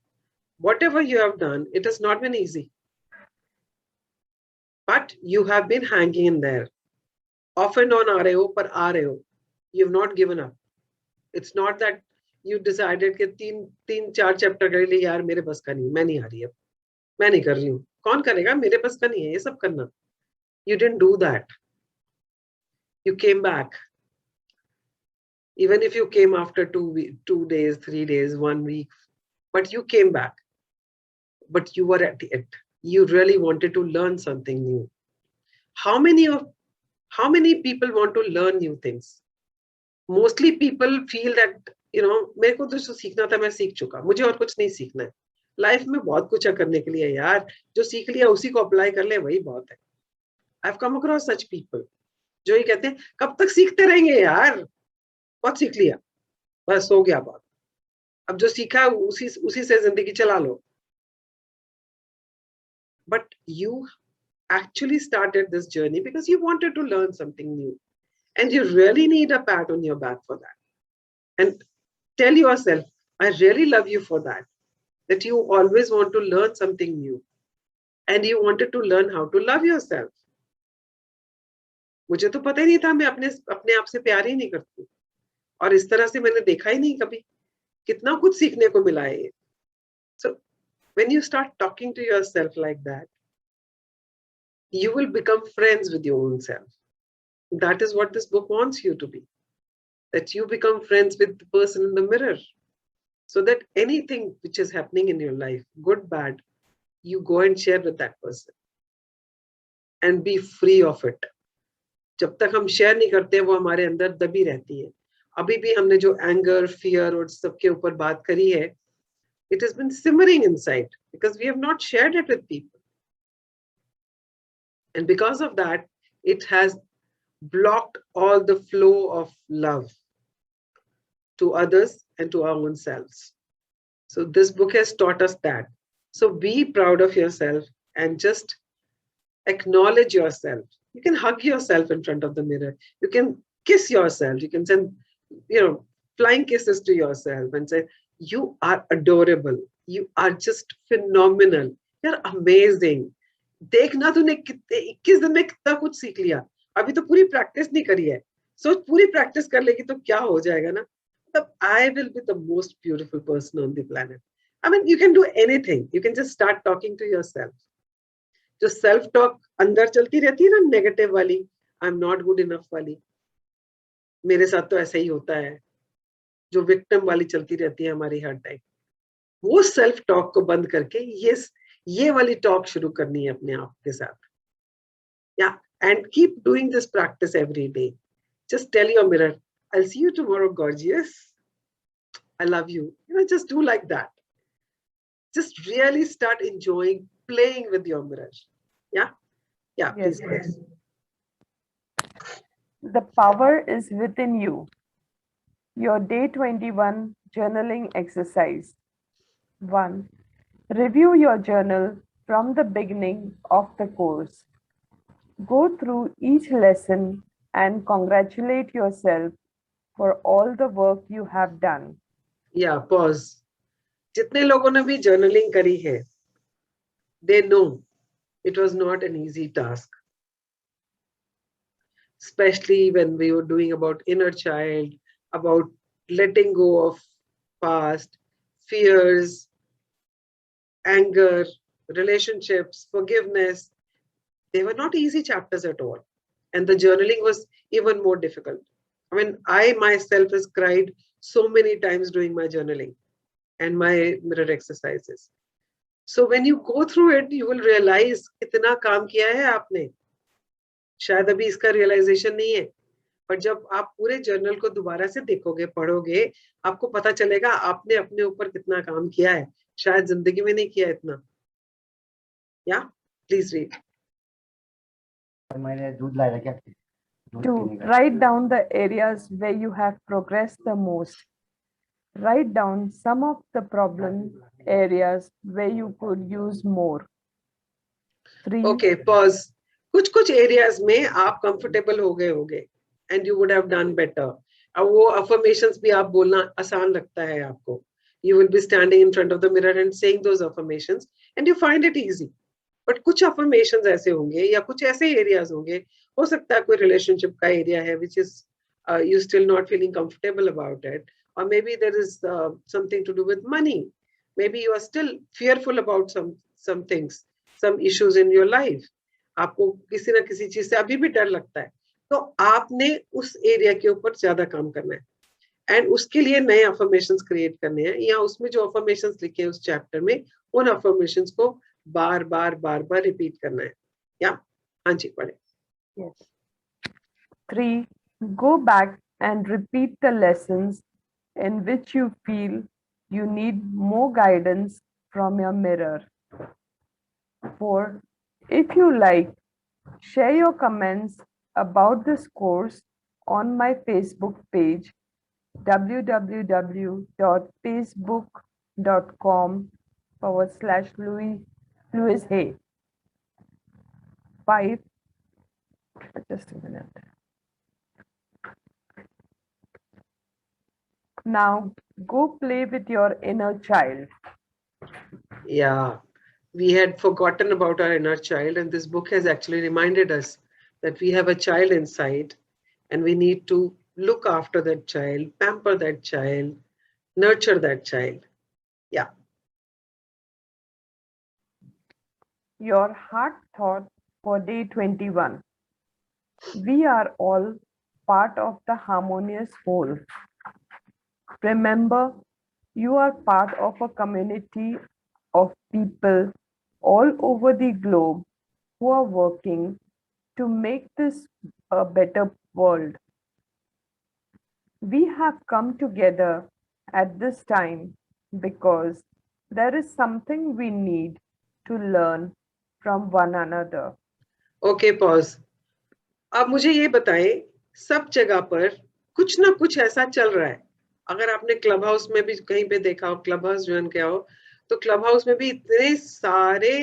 whatever you have done, it has not been easy. But you have been hanging in there. Off and on आ रहे हो, पर आ रहे हो. You've not given up. It's not that you decided कि तीन चार चैप्टर कर लिए यार मेरे बस का नहीं, मैं नहीं आ रही अब, मैं नहीं कर रही हूँ. कौन करेगा? मेरे बस का नहीं है ये सब करना. You didn't do that. You came back. Even if you came after 2 days, 3 days, 1 week, but you came back. But you were at it. You really wanted to learn something new. How many people want to learn new things? Mostly people feel that, मेरे को तो जो सीखना था मैं सीख चुका, मुझे और कुछ नहीं सीखना है. लाइफ में बहुत कुछ है करने के लिए यार, जो सीख लिया उसी को अप्लाई कर ले वही बहुत है. I've come across such people जो ये कहते हैं कब तक सीखते रहेंगे यार, बहुत सीख लिया, बस हो गया बात, अब जो सीखा उसी से जिंदगी चला लो. But you actually started this journey because you wanted to learn something new, and you really need a pat on your back for that. And tell yourself, I really love you for that you always want to learn something new, and you wanted to learn how to love yourself. मुझे तो पता ही नहीं था, मैं अपने आप से प्यार ही नहीं करती, और इस तरह से मैंने देखा ही नहीं कभी. कितना कुछ सीखने को मिला है. So when you start talking to yourself like that, you will become friends with your own self. That is what this book wants you to be. That you become friends with the person in the mirror. So that anything which is happening in your life, good, bad, you go and share with that person. And be free of it. जब तक हम share नहीं करते वो हमारे अंदर दबी रहती है. अभी भी हमने जो एंगर, फियर और सबके ऊपर बात करी है, It has been simmering inside because we have not shared it with people. And because of that, it has blocked all the flow of love to others and to our own selves. So this book has taught us that. So be proud of yourself and just acknowledge yourself. You can hug yourself in front of the mirror. You can kiss yourself. You can send, flying kisses to yourself and say, you are adorable. You are just phenomenal. You're amazing. देखना तूने कितने 21 दिन में कितना कुछ सीख लिया. अभी तो पूरी प्रैक्टिस नहीं करी है. सोच पूरी प्रैक्टिस कर लेगी तो क्या हो जाएगा ना. I will be the most beautiful person on the planet. I mean, you can do anything. You can just start talking to yourself. जो सेल्फ टॉक अंदर चलती रहती है ना, नेगेटिव वाली, I am not good enough वाली, मेरे साथ तो ऐसा ही होता है, जो विक्टिम वाली चलती रहती है हमारी हर टाइम, वो सेल्फ टॉक को बंद करके ये वाली टॉक शुरू करनी है अपने आप के साथ. या and keep doing this practice every day. Just tell your mirror, I'll see you tomorrow, gorgeous. I love you. Just do like that. Just really start enjoying playing with your mirror. Yeah? Yeah, Yes. please. The power is within you. Your day 21 journaling exercise. 1. Review your journal from the beginning of the course. Go through each lesson and congratulate yourself for all the work you have done. Yeah, pause. जितने लोगों ने भी journaling करी है, they know it was not an easy task. Especially when we were doing about inner child, about letting go of past, fears, anger, relationships, forgiveness. They were not easy chapters at all. And the journaling was even more difficult. I mean, I myself has cried so many times doing my journaling and my mirror exercises. So when you go through it, you will realize कितना काम किया है आपने. शायद अभी इसका realization नहीं है, पर जब आप पूरे जर्नल को दोबारा से देखोगे, पढ़ोगे, आपको पता चलेगा आपने अपने ऊपर कितना काम किया है. शायद जिंदगी में नहीं किया इतना. Yeah, please read. मैंने दूध लाया क्या? 2. Write down the areas where you have progressed the most. Write down some of the problem areas where you could use more. 3. Okay, pause. कुछ areas में आप comfortable हो गए होगे and you would have done better. अब वो affirmations भी आप बोलना आसान लगता है आपको. You will be standing in front of the mirror and saying those affirmations and you find it easy. But कुछ affirmations ऐसे होंगे या कुछ ऐसे areas होंगे, हो सकता है कोई relationship का area है which is you still not feeling comfortable about it, or maybe there is something to do with money. Maybe you are still fearful about some things, some issues in your life. आपको किसी ना किसी चीज से अभी भी डर लगता है, तो आपने उस एरिया के ऊपर ज्यादा काम करना है एंड उसके लिए नए अफर्मेशंस क्रिएट करने हैं, या उसमें जो अफर्मेशंस लिखे हैं उस चैप्टर में, उन अफर्मेशंस को बार बार रिपीट करना है. या हाँ जी, पढ़े. Yes. 3. Go back and repeat the lessons in which you feel you need more guidance from your mirror. 4. If you like, share your comments about this course on my Facebook page, www.facebook.com/Louise Hay. 5. Just a minute. Now go play with your inner child. Yeah, we had forgotten about our inner child, and this book has actually reminded us that we have a child inside and we need to look after that child, pamper that child, nurture that child. Yeah. Your heart thought for day 21. We are all part of the harmonious whole. Remember, you are part of a community of people all over the globe who are working to make this a better world. We have come together at this time because there is something we need to learn from one another. Okay, pause. अब मुझे ये बताएं, सब जगह पर कुछ ना कुछ ऐसा चल रहा है. अगर आपने क्लब हाउस में भी कहीं पे देखा हो, क्लब हाउस ज्वाइन किया हो, तो क्लब हाउस में भी इतने सारे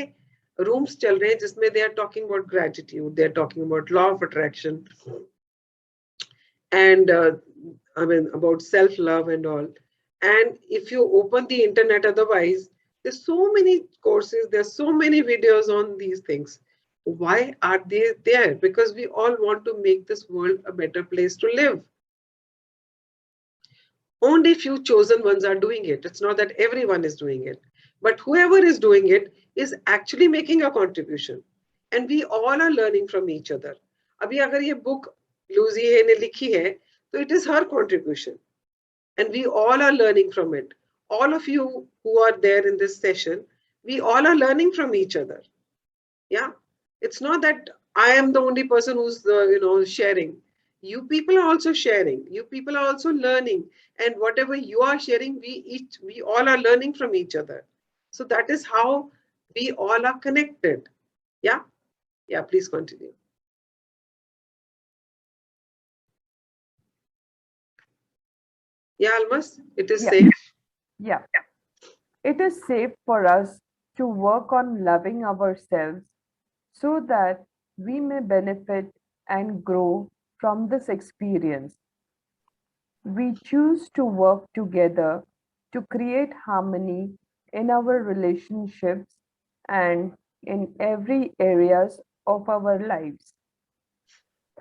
रूम्स चल रहे हैं जिसमें they are talking about gratitude, they are talking about law of attraction and I mean about self-love and all. And if you open the internet otherwise, there's so many courses, there's so many videos on these things. Why are they there? Because we all want to make this world a better place to live. Only few chosen ones are doing it. It's not that everyone is doing it, but whoever is doing it is actually making a contribution, and we all are learning from each other. Abhi agar ye book Lucy Hay ne likhi hai, so it is her contribution, and we all are learning from it. All of you who are there in this session, we all are learning from each other. Yeah, it's not that I am the only person who's sharing. You people are also sharing. You people are also learning, and whatever you are sharing, we all are learning from each other. So that is how we all are connected. Yeah, yeah. Please continue. Yeah, Almas, it is safe. Yeah. It is safe for us to work on loving ourselves so that we may benefit and grow from this experience. We choose to work together to create harmony in our relationships and in every areas of our lives.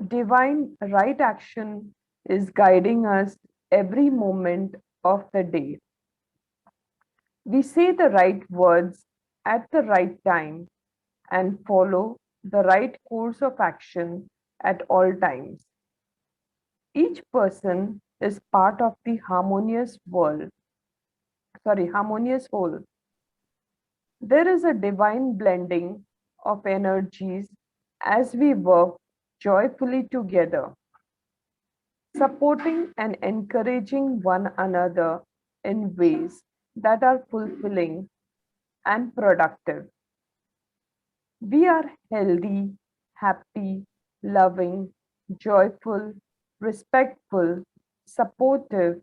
Divine right action is guiding us every moment of the day. We say the right words at the right time and follow the right course of action at all times. Each person is part of the harmonious whole. There is a divine blending of energies as we work joyfully together, supporting and encouraging one another in ways that are fulfilling and productive. We are healthy, happy, loving, joyful, respectful, supportive,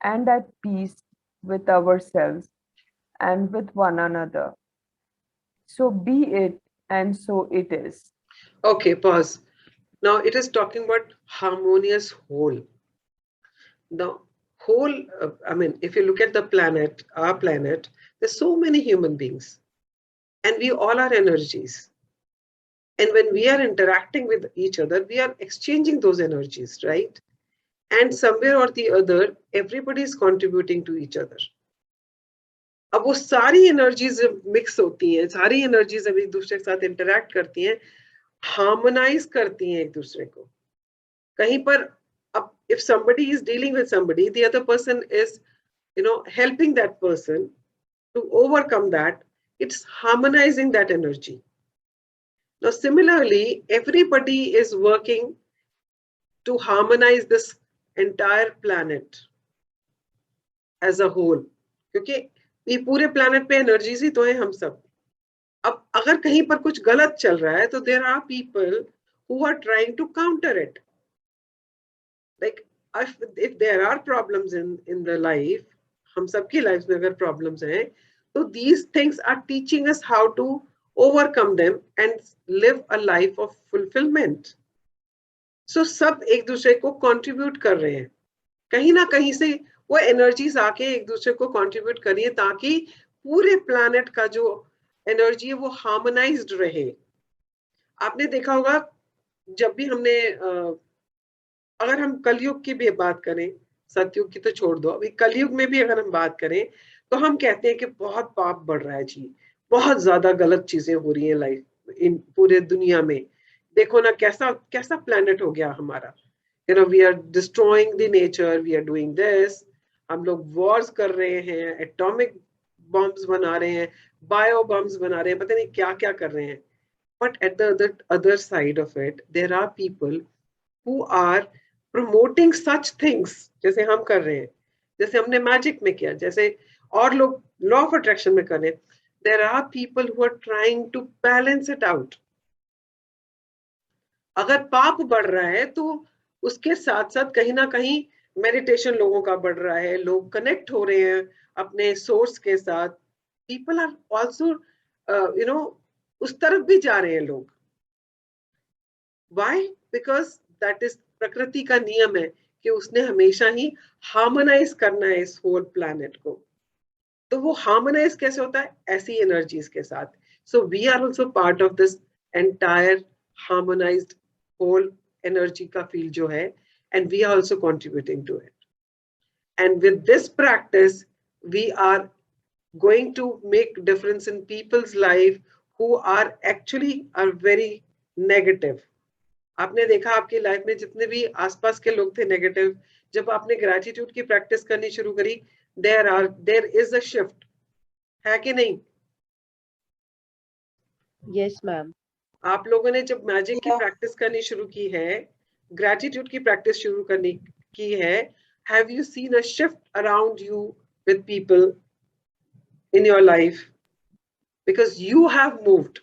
and at peace with ourselves and with one another. So be it, and so it is. Okay, pause. Now it is talking about harmonious whole. The whole, I mean, if you look at the planet, our planet, there's so many human beings, and we all are energies. And when we are interacting with each other, we are exchanging those energies, right? And somewhere or the other, everybody is contributing to each other. अब वो सारी energies mix होती हैं, सारी energies अब एक दूसरे के साथ इंटरेक्ट करती हैं, हार्मोनाइज करती हैं एक दूसरे को. कहीं पर अब if somebody is dealing with somebody, the other person is helping that person to overcome that, it's harmonizing that energy. Now similarly, everybody is working to harmonize this entire planet as a whole, क्योंकि ये पूरे planet पे energies ही तो हैं हम सब. अब अगर कहीं पर कुछ गलत चल रहा है, तो there are people who are trying to counter it. Like if there are problems in the life, हम सबकी lives में अगर problems हैं, तो these things are teaching us how to overcome them and live a life of fulfillment. So सब एक दूसरे को contribute कर रहे हैं. कहीं ना कहीं से वो energies आके एक दूसरे को contribute करिए ताकि पूरे planet का जो energy है वो harmonized रहे. आपने देखा होगा जब भी हमने अगर हम कलयुग की भी बात करें, सतयुग की तो छोड़ दो, अभी कलयुग में भी अगर हम बात करें तो हम कहते हैं कि बहुत पाप बढ़ रहा है जी, बहुत ज्यादा गलत चीजें हो रही हैं लाइफ इन पूरे दुनिया में. देखो ना कैसा कैसा प्लेनेट हो गया हमारा. We are destroying the nature, we are doing this. हम लोग वॉर्स कर रहे हैं, एटॉमिक बॉम्ब्स बना रहे हैं, बायो बॉम्ब्स बना रहे हैं, पता नहीं क्या क्या कर रहे हैं. But at the other side of it there are people who are promoting such things, जैसे हम कर रहे हैं, जैसे हमने मैजिक में किया, जैसे और लोग लॉ ऑफ अट्रैक्शन में करें, there are people who are trying to balance it out. अगर पाप बढ़ रहा है तो उसके साथ साथ कहीं ना कहीं मेडिटेशन लोगों का बढ़ रहा है, लोग कनेक्ट हो रहे हैं अपने सोर्स के साथ, पीपल आर ऑल्सो उस तरफ भी जा रहे हैं लोग. Why? Because that is प्रकृति का नियम है कि उसने हमेशा ही हार्मोनाइज करना है इस होल प्लैनेट को. तो वो हार्मोनाइज कैसे होता है? ऐसी एनर्जीज के साथ. So we are also part of this entire harmonised whole energy का फील्ड जो है, and we are also contributing to it. And with this practice, we are going to make difference in people's life who are actually are very negative. आपने देखा आपकी life में जितने भी आसपास के लोग थे नेगेटिव, जब आपने ग्रेटिट्यूड की प्रैक्टिस करनी शुरू करी, देयर इज अ शिफ्ट, है कि नहीं? Yes, ma'am. आप लोगों ने जब मैजिक की प्रैक्टिस करनी शुरू की है, ग्रेटिट्यूड की प्रैक्टिस शुरू करनी की है, have you seen a shift around you with people in your life? Because you have moved,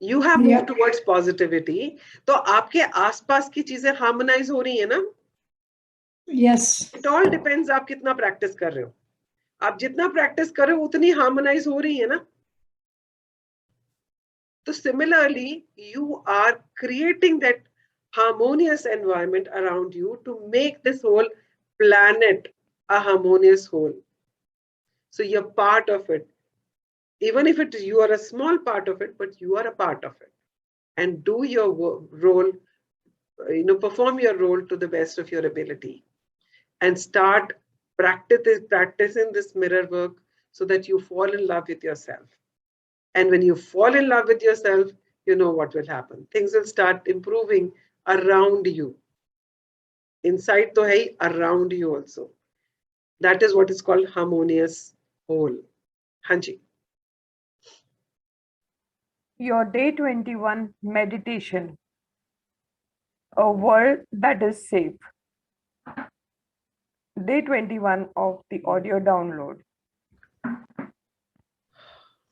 you have moved towards positivity. तो आपके आसपास की चीजें हार्मोनाइज हो रही है ना? Yes. It all depends आप कितना प्रैक्टिस कर रहे हो. आप जितना प्रैक्टिस कर रहे हो उतनी हार्मोनाइज हो रही है ना? तो similarly you are creating that harmonious environment around you to make this whole planet a harmonious whole. So you're part of it. Even if you are a small part of it, but you are a part of it. And do your role, perform your role to the best of your ability, and start practicing this mirror work so that you fall in love with yourself. And when you fall in love with yourself, you know what will happen. Things will start improving around you. Inside to hai, around you also. That is what is called harmonious whole. Hanji. Your day 21 meditation. A world that is safe. Day 21 of the audio download.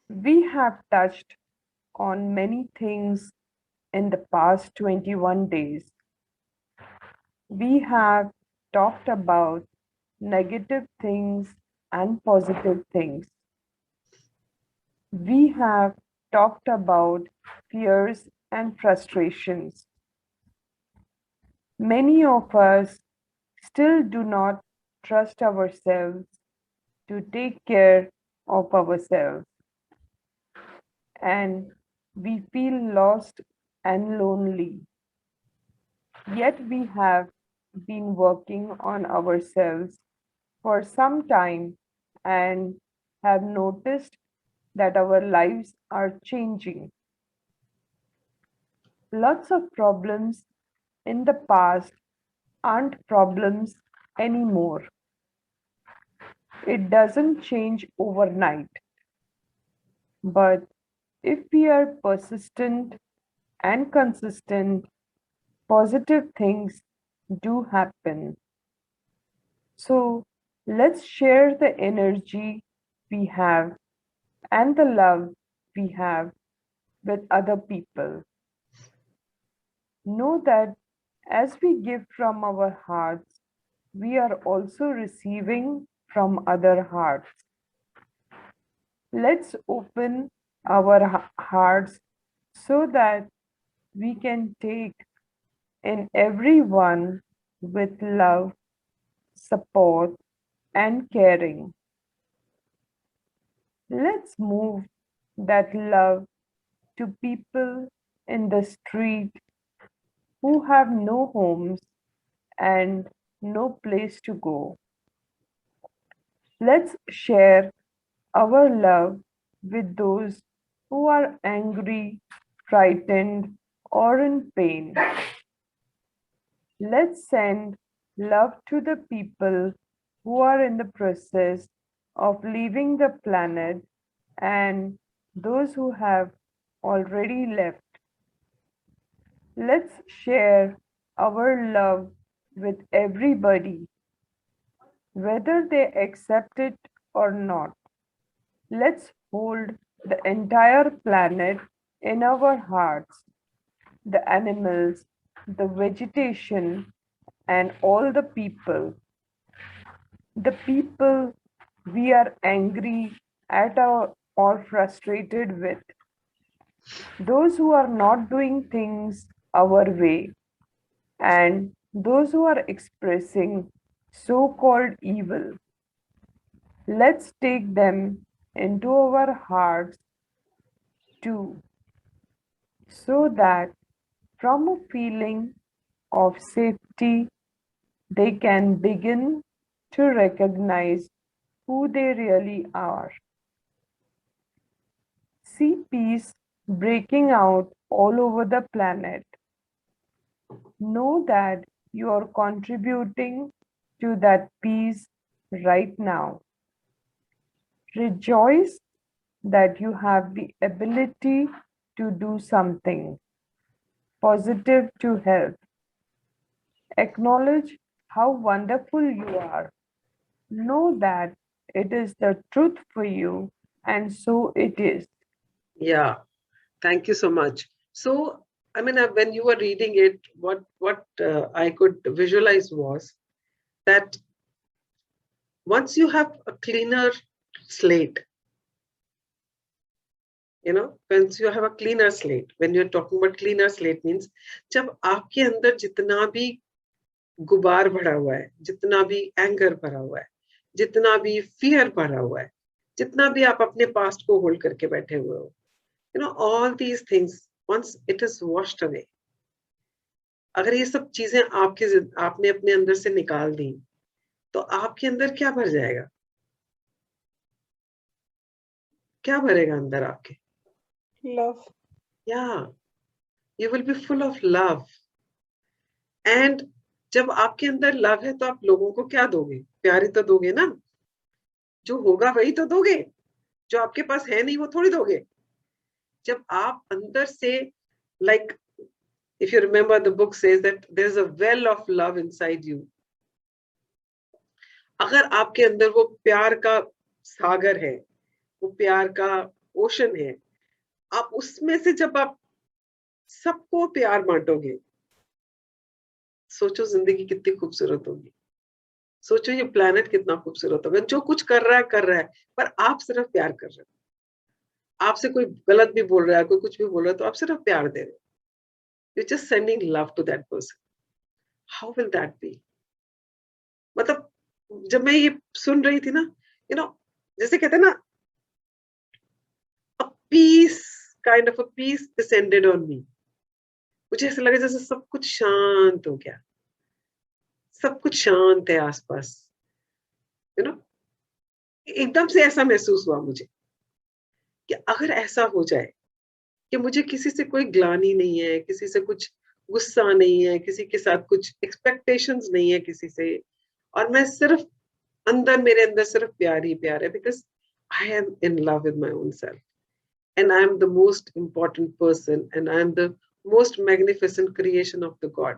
We have touched on many things in the past 21 days. We have talked about negative things and positive things. We have talked about fears and frustrations. Many of us still do not trust ourselves to take care of ourselves, and we feel lost and lonely. Yet we have been working on ourselves for some time and have noticed that our lives are changing. Lots of problems in the past aren't problems anymore. It doesn't change overnight. But if we are persistent and consistent, positive things do happen. So let's share the energy we have and the love we have with other people. Know that as we give from our hearts, we are also receiving from other hearts. Let's open our hearts so that we can take in everyone with love, support, and caring. Let's move that love to people in the street who have no homes and no place to go. Let's share our love with those who are angry, frightened, or in pain. Let's send love to the people who are in the process of leaving the planet and those who have already left. Let's share our love with everybody. whether they accept it or not. Let's hold the entire planet in our hearts, the animals, the vegetation, and all the people. The people we are angry at or frustrated with, those who are not doing things our way, and those who are expressing so called evil. Let's take them into our hearts too, so that from a feeling of safety, they can begin to recognize who they really are. See peace breaking out all over the planet. Know that you are contributing to that peace right now. Rejoice that you have the ability to do something positive to help. Acknowledge how wonderful you are. Know that it is the truth for you, and so it is. Yeah, thank you so much. So, I mean, when you were reading it, what I could visualize was that once you have a cleaner slate, once you have a cleaner slate, when you're talking about cleaner slate means जब आपके अंदर जितना भी गुबार भरा हुआ है, जितना भी एंगर भरा हुआ है, जितना भी फियर भरा हुआ है, जितना भी आप अपने पास्ट को होल्ड करके बैठे हुए हो, all these things, once it is washed away, अगर ये सब चीजें आपने अपने अंदर से निकाल दी, तो आपके अंदर क्या भर जाएगा? क्या भरेगा अंदर आपके? Love. Yeah, you will be full of love. And जब आपके अंदर लव है तो आप लोगों को क्या दोगे? प्यार ही तो दोगे ना? जो होगा वही तो दोगे, जो आपके पास है नहीं वो थोड़ी दोगे. जब आप अंदर से, like if you remember, the book says that there's a well of love inside you. अगर आपके अंदर वो प्यार का सागर है, वो प्यार का ओशन है, आप उसमें से जब आप सबको प्यार बांटोगे, सोचो जिंदगी कितनी खूबसूरत होगी. सोचो ये प्लेनेट कितना खूबसूरत होगा. जो कुछ कर रहा है, पर आप सिर्फ प्यार कर रहे हो. आपसे कोई गलत भी बोल रहा है, कोई कुछ भी बोल रहा है, तो आप सिर्फ प्यार दे रहे हो. You're just sending love to that person. How will that be? मतलब जब मैं ये सुन रही थी ना, जैसे कहते हैं ना, a peace, kind of a peace descended on me. मुझे ऐसा लगा जैसे सब कुछ शांत हो गया, सब कुछ शांत है आसपास. एकदम से ऐसा महसूस हुआ मुझे कि अगर ऐसा हो जाए कि मुझे किसी से कोई ग्लानि नहीं है, किसी से कुछ गुस्सा नहीं है, किसी के साथ कुछ एक्सपेक्टेशंस नहीं है किसी से, और मैं सिर्फ मेरे अंदर सिर्फ प्यार ही प्यार है, because I am in love with my own self, and I am the most important person, and I am the most magnificent creation of the God.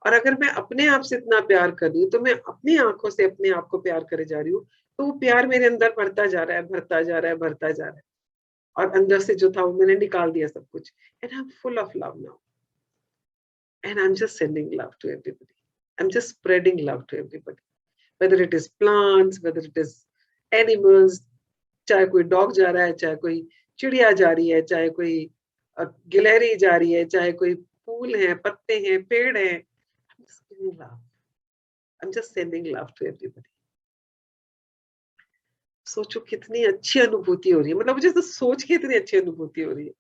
और अगर मैं अपने आप से इतना प्यार कर रही हूँ, तो मैं अपनी आंखों से अपने आप को प्यार करे जा रही हूँ, तो वो प्यार मेरे अंदर बढ़ता जा रहा है, बढ़ता जा रहा है, बढ़ता जा रहा है. और अंदर से जो था वो मैंने निकाल दिया सब कुछ. And I'm full of love now. And I'm just sending love to everybody. I'm just spreading love to everybody. Whether it is plants, whether it is animals, चाहे कोई डॉग जा रहा है, चाहे कोई चिड़िया जा रही है, चाहे कोई गिलहरी जा रही है, चाहे कोई फूल है, पत्ते हैं, पेड़ हैं. I'm just giving love. I'm just sending love to everybody. सोचो कितनी अच्छी अनुभूति हो रही है. मतलब मुझे तो सोच के इतनी अच्छी अनुभूति हो रही है.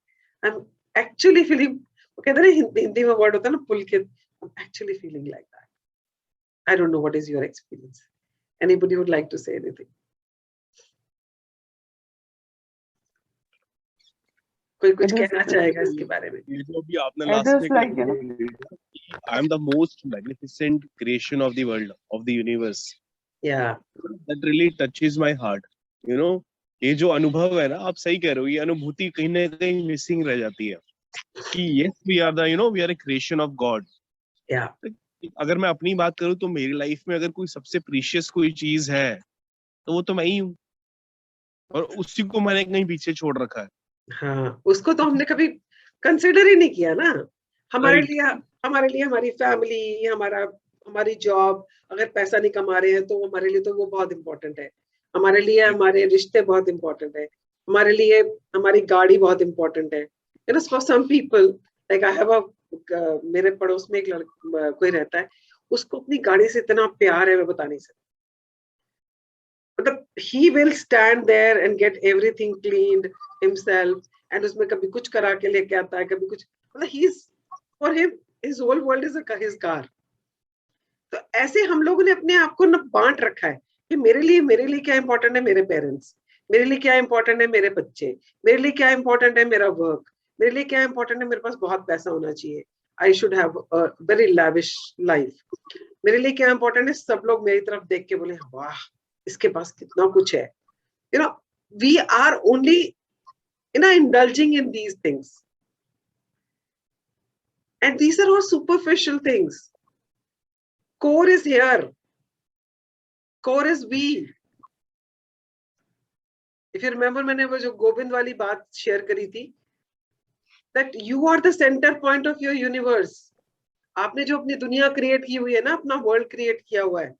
आई एम एक्चुअली फीलिंग, वो कहते हैं हिंदी में वर्ड होता है ना Pulkit. I am actually feeling like that. I don't know what is your experience. Anybody would like to say anything? कोई कुछ कहना चाहेगा इसके बारे में? ये जो भी आपने लास्ट में I am the most magnificent creation of the world, of the universe. Yeah, that really touches my heart. ये जो अनुभव है ना, आप सही कह रहे हो, ये अनुभूति कहीं ना कहीं मिसिंग रह जाती है कि yes we are the we are a creation of God. yeah. अगर मैं अपनी बात करूं तो मेरी लाइफ में अगर कोई सबसे प्रीशियस कोई चीज है तो वो तो मैं ही हूँ, और उसी को मैंने कहीं पीछे छोड़ रखा है। हाँ, उसको तो हमने कभी कंसिडर ही नहीं किया ना। हमारे Right. लिए हमारी फैमिली, हमारी जॉब, अगर पैसा नहीं कमा रहे हैं तो हमारे लिए तो वो बहुत इंपॉर्टेंट है। हमारे लिए हमारे रिश्ते बहुत इंपॉर्टेंट है। हमारे लिए हमारी गाड़ी बहुत इंपॉर्टेंट है। You know, for some people, like I have मेरे पड़ोस में एक कोई रहता है, उसको अपनी गाड़ी से इतना प्यार है, मैं बता नहीं सकती। मतलब he will stand there and get everything cleaned himself, and उसमें कभी कुछ करा के लेके आता है, कभी कुछ, मतलब for him his whole world is his car. तो ऐसे हम लोगों ने अपने आप को ना बांट रखा है कि मेरे लिए क्या इंपॉर्टेंट है, मेरे पेरेंट्स, मेरे लिए क्या इंपॉर्टेंट है, मेरे बच्चे, मेरे लिए क्या इंपॉर्टेंट है, मेरा वर्क, मेरे लिए क्या इंपॉर्टेंट है, मेरे पास बहुत पैसा होना चाहिए, I should have a very lavish life, मेरे लिए क्या इंपॉर्टेंट है, सब लोग मेरी तरफ देख के बोले वाह इसके पास कितना कुछ है। You know, we are only, indulging in these things. And these are all superficial things. Core is here. Core is we. If you remember, मैंने वो जो गोविंद वाली बात शेयर करी थी, that you are the center point of your universe. आपने जो अपनी दुनिया क्रिएट की हुई है ना, अपना वर्ल्ड क्रिएट किया हुआ है,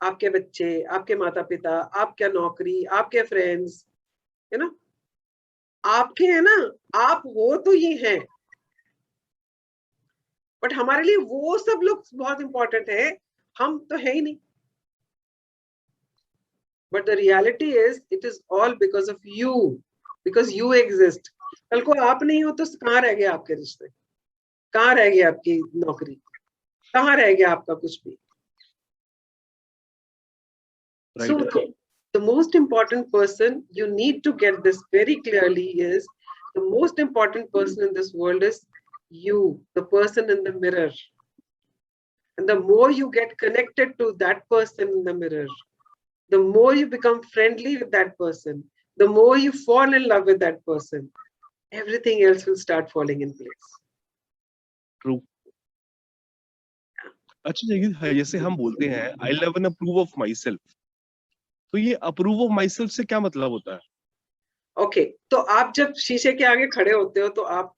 आपके बच्चे, आपके माता पिता, आपके नौकरी, आपके फ्रेंड्स, यू नो, आपके है ना, आप हो तो ये हैं, बट हमारे लिए वो सब लोग बहुत इंपॉर्टेंट है, हम तो है ही नहीं। But the reality is it is all because of you, because you exist. कल को आप नहीं हो तो कहाँ रह गया आपके रिश्ते, कहाँ रह गया आपकी नौकरी, कहाँ रह गया आपका कुछ भी। Right. So the most important person, you need to get this very clearly, is the most important person in this world is you, the person in the mirror. And the more you get connected to that person in the mirror, the more you become friendly with that person, the more you fall in love with that person, everything else will start falling in place. True. अच्छा, जैसे हम बोलते हैं I love and approve of my self, तो ये approve of my self से क्या मतलब होता है? ओके, तो आप जब शीशे के आगे खड़े होते हो तो आप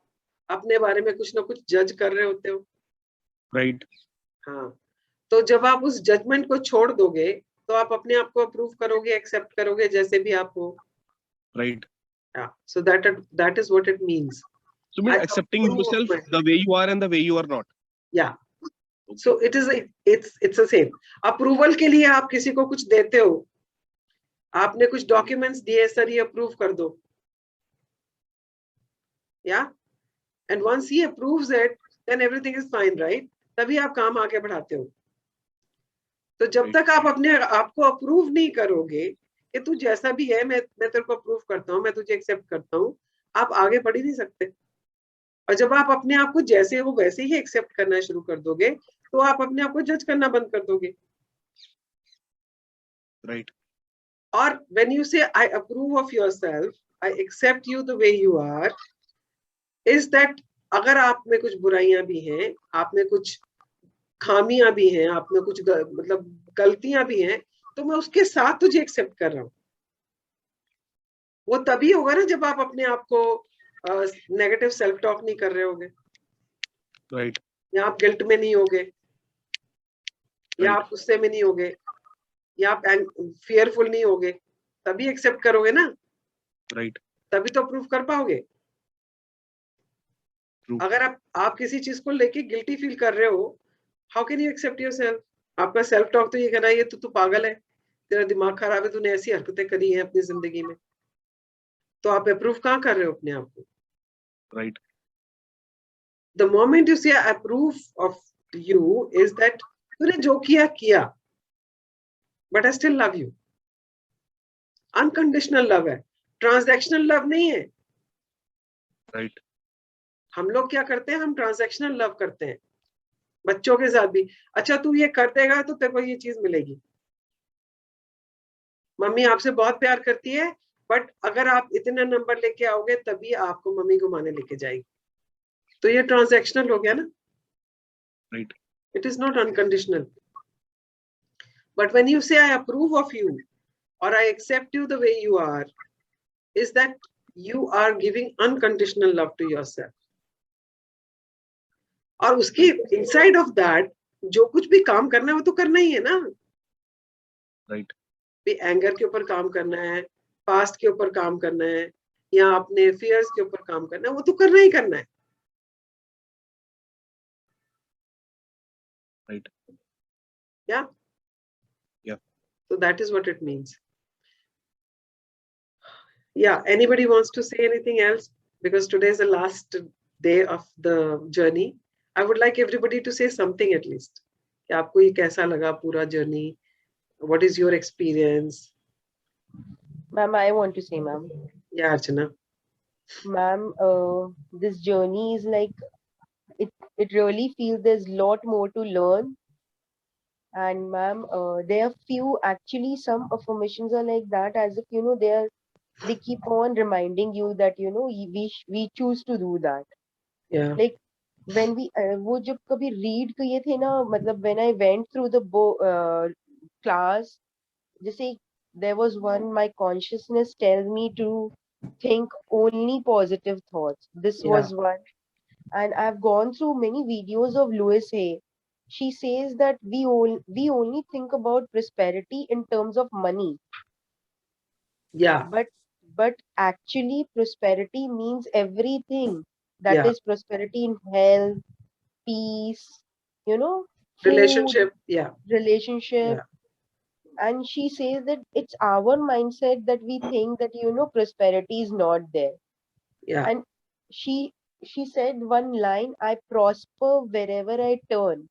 अपने बारे में कुछ ना कुछ जज कर रहे होते हो, राइट? हाँ, तो जब आप उस जजमेंट को छोड़ दोगे तो आप अपने आप को अप्रूव करोगे, एक्सेप्ट करोगे जैसे भी आप हो, right? so that is what it means. So mean accepting yourself the way you are and the way you are not. Yeah. So it's the same. Approval के लिए आप किसी को कुछ देते हो, आपने कुछ डॉक्यूमेंट्स दिए, सर ये अप्रूव कर दो, या, and once he approves it then everything is fine, right? तभी आप काम आगे बढ़ाते हो। तो जब तक आप अपने आप को अप्रूव नहीं करोगे कि तू जैसा भी है, मैं तेरे को अप्रूव करता हूँ, मैं तुझे एक्सेप्ट करता हूँ, आप आगे बढ़ ही नहीं सकते। और जब आप अपने आप को जैसे हो वैसे ही एक्सेप्ट करना शुरू कर दोगे तो आप अपने आप को जज करना बंद कर दोगे, राइट? और when you say I approve of yourself, I accept you the way you are, is that अगर आप में कुछ बुराइयां भी हैं, आप में कुछ खामियां भी हैं, आप में कुछ मतलब गलतियां भी हैं, तो मैं उसके साथ तुझे एक्सेप्ट कर रहा हूँ। वो तभी होगा ना जब आप अपने आप को नेगेटिव सेल्फ टॉक नहीं कर रहे होगे, राइट? या आप गिल्ट में नहीं होगे, या आप गुस्से में नहीं होगे, या आप फियरफुल नहीं होगे, तभी एक्सेप्ट करोगे ना, राइट? तभी तो अप्रूव कर पाओगे। True. अगर आप किसी चीज को लेके गिल्टी फील कर रहे हो, how can you accept yourself? आपका सेल्फ टॉक तो ये कहना है ये तू पागल है, तेरा दिमाग खराब है, तूने ऐसी हरकतें करी हैं अपनी जिंदगी में, तो आप अप्रूव कहाँ कर रहे हो अपने आप को? राइट? द मोमेंट यू से approve of you is that तूने जो किया, but I still love you. Unconditional love है, ट्रांजैक्शनल लव नहीं है। राइट? हम लोग क्या करते हैं, हम ट्रांजैक्शनल लव करते हैं बच्चों के साथ भी। अच्छा तू ये कर देगा तो तेरे को ये चीज मिलेगी, मम्मी आपसे बहुत प्यार करती है, बट अगर आप इतने नंबर लेके आओगे तभी आपको मम्मी घुमाने लेके जाएगी, तो ये ट्रांजैक्शनल हो गया ना। Right? It is not unconditional. But when you say, I approve of you, or I accept you the way you are, is that you are giving unconditional love to yourself. और उसके inside of that, जो कुछ भी काम करना है वो तो करना ही है ना. Right. भी एंगर के ऊपर काम करना है, पास्ट के ऊपर काम करना है, या अपने फियर्स के ऊपर काम करना है, वो तो करना ही करना है. Right. Yeah. Yeah. So that is what it means. Yeah. Anybody wants to say anything else? Because today is the last day of the journey. I would like everybody to say something at least. कि आपको ये कैसा लगा पूरा journey? What is your experience? Ma'am, I want to say, ma'am. Yeah, Archana. Ma'am, this journey is like, it really feels there's a lot more to learn. And ma'am, there are few, actually some affirmations are like that, as if, you know, they keep on reminding you that, you know, we choose to do that. Yeah. Like when we, वो जब कभी read किए थे ना, मतलब when I went through the class, जैसे there was one, my consciousness tells me to think only positive thoughts. This Yeah. was one. And I've gone through many videos of Louise Hay. She says that we only think about prosperity in terms of money. Yeah. But actually prosperity means everything. That Yeah. is prosperity in health, peace, you know, food, Relationship. Yeah. relationship. Yeah. And she says that it's our mindset that we think that, you know, prosperity is not there. Yeah. And she said one line, I prosper wherever I turn.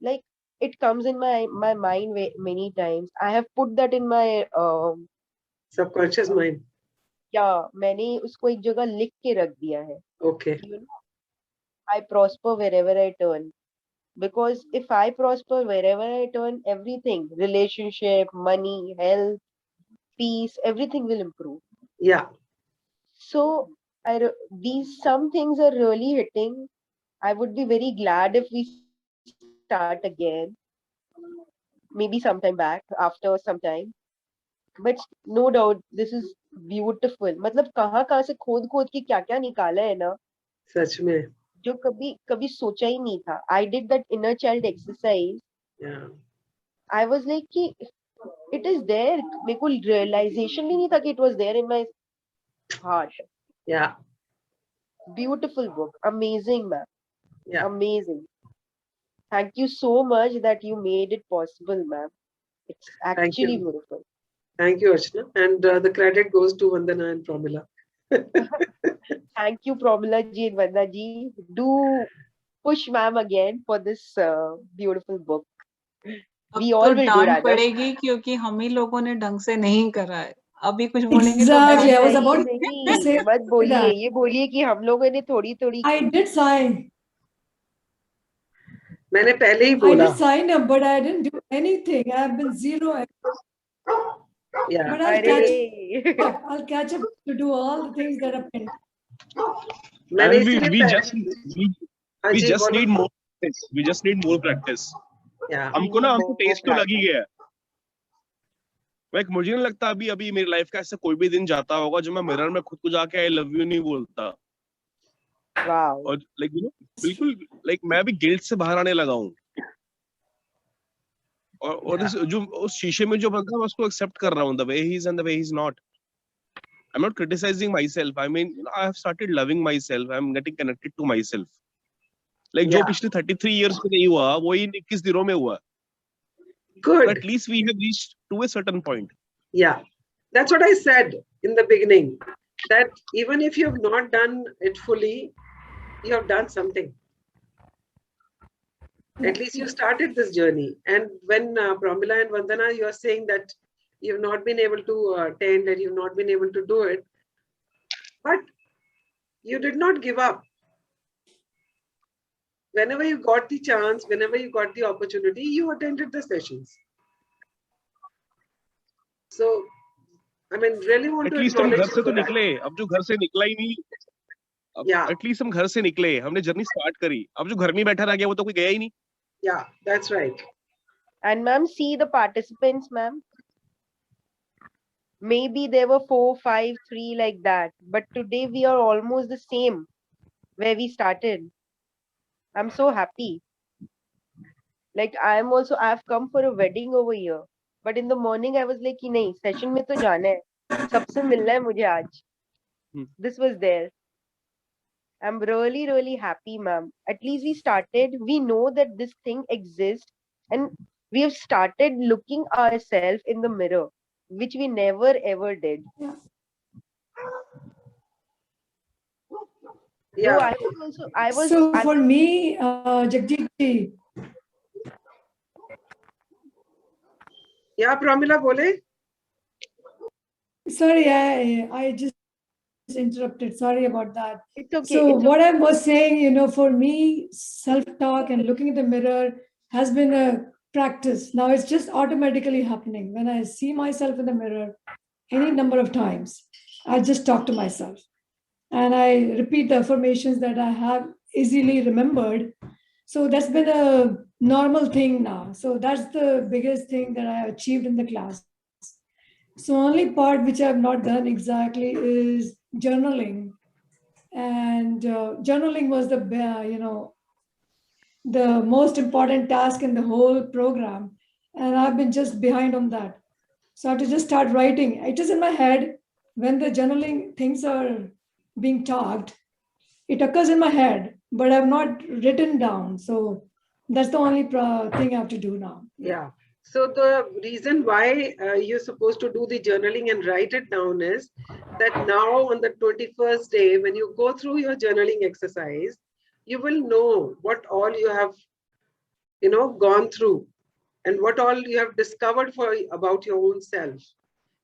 Like it comes in my mind many times. I have put that in my Subconscious mind. yeah, मैंने उसको एक जगह लिख के रख दिया है. Okay. You know, I prosper wherever I turn. Because if I prosper wherever I turn, everything, relationship, money, health, peace, everything will improve. Yeah. So these some things are really hitting. I would be very glad if we start again, maybe sometime back after some time. But no doubt, this is beautiful. मतलब कहाँ से खोद के क्या निकाला है ना, सच में. जो कभी सोचा ही नहीं था. I did that inner child exercise. Yeah. I was like कि it is there. मेरे को realization भी नहीं था कि it was there in my heart. Yeah. Beautiful book. Amazing, ma'am. Yeah. Amazing. Thank you so much that you made it possible, ma'am. It's actually beautiful. Thank you, Archana. And the credit goes to Vandana and Pramila. Thank you, Pramila ji and Vandana ji. Do push ma'am again for this beautiful book. We all will do डांट that. पड़ेगी क्योंकि हम ही लोगों ने ढंग से नहीं करा है. अभी कुछ बोलेंगे Exactly. I was नहीं, about नहीं, to say मत बोलिए. that. ये बोलिए कि हम लोगों ने थोड़ी I did sign. मैंने पहले ही I बोला. did sign up, but I didn't do anything. I have been zero. Yeah. But I'll catch अरे up. I'll catch up to do all the things that are pending. मैंने I mean, इसीलिए we हाँ जी, just बोलो. need more practice. We just need more practice. Yeah. हमको more test तो लग ही practice. गया है. मुझे नहीं लगता अभी मेरी लाइफ का ऐसा कोई भी दिन जाता होगा जो मैं मिरर में खुद को जाके आई लव यू नहीं बोलता. Wow. और लाइक यू नो बिल्कुल लाइक मैं भी गिल्ट से बाहर आने लगा हूँ. और जो उस शीशे में जो बंदा है मैं उसको एक्सेप्ट कर रहा हूँ, the way he is and the way he is not. I'm not criticizing myself. I mean, I have started loving myself. I'm getting connected to myself. Like जो पिछले 33 years में नहीं हुआ, वो इन 21 दिनों में हुआ. Good. But at least we have reached to a certain point. Yeah. That's what I said in the beginning. That even if you have not done it fully, you have done something. At least you started this journey. And when Pramila and Vandana, you are saying that you've not been able to attend and you've not been able to do it, but you did not give up. Whenever you got the chance, whenever you got the opportunity, you attended the sessions. So, I mean, really want At to least हम acknowledge घर से you तो for that. निकले. अब जो घर से निकला ही नहीं, Yeah. एटलीस्ट हम घर से निकले, हमने जर्नी स्टार्ट करी. अब जो घर में बैठा रह गया वो तो कोई गया ही नहीं. Yeah, that's right. And ma'am, see the participants, ma'am. Maybe there were 4, 5, 3 like that, but today we are almost the same where we started. I'm so happy. Like I've come for a wedding over here, but in the morning I was like, कि नहीं, session में तो जाना है, सबसे मिलना है मुझे आज. This was there. I'm really, really happy, ma'am. At least we started. We know that this thing exists, and we have started looking ourselves in the mirror, which we never ever did. Yeah. So for me, Jagjeet ji. Yeah, Pramila, bole. Sorry, I just interrupted. Sorry about that. It's okay. So it's what okay. I was saying, for me, self-talk and looking in the mirror has been a practice. Now it's just automatically happening. When I see myself in the mirror, any number of times, I just talk to myself. And I repeat the affirmations that I have easily remembered. So that's been a normal thing now. So that's the biggest thing that I achieved in the class. So only part which I've not done exactly is journaling. And journaling was the most important task in the whole program. And I've been just behind on that. So I have to just start writing. It is in my head when the journaling things are being talked, it occurs in my head, but I've not written down. So that's the only thing I have to do now. Yeah. So the reason why you're supposed to do the journaling and write it down is that now on the 21st day, when you go through your journaling exercise, you will know what all you have, gone through and what all you have discovered about your own self.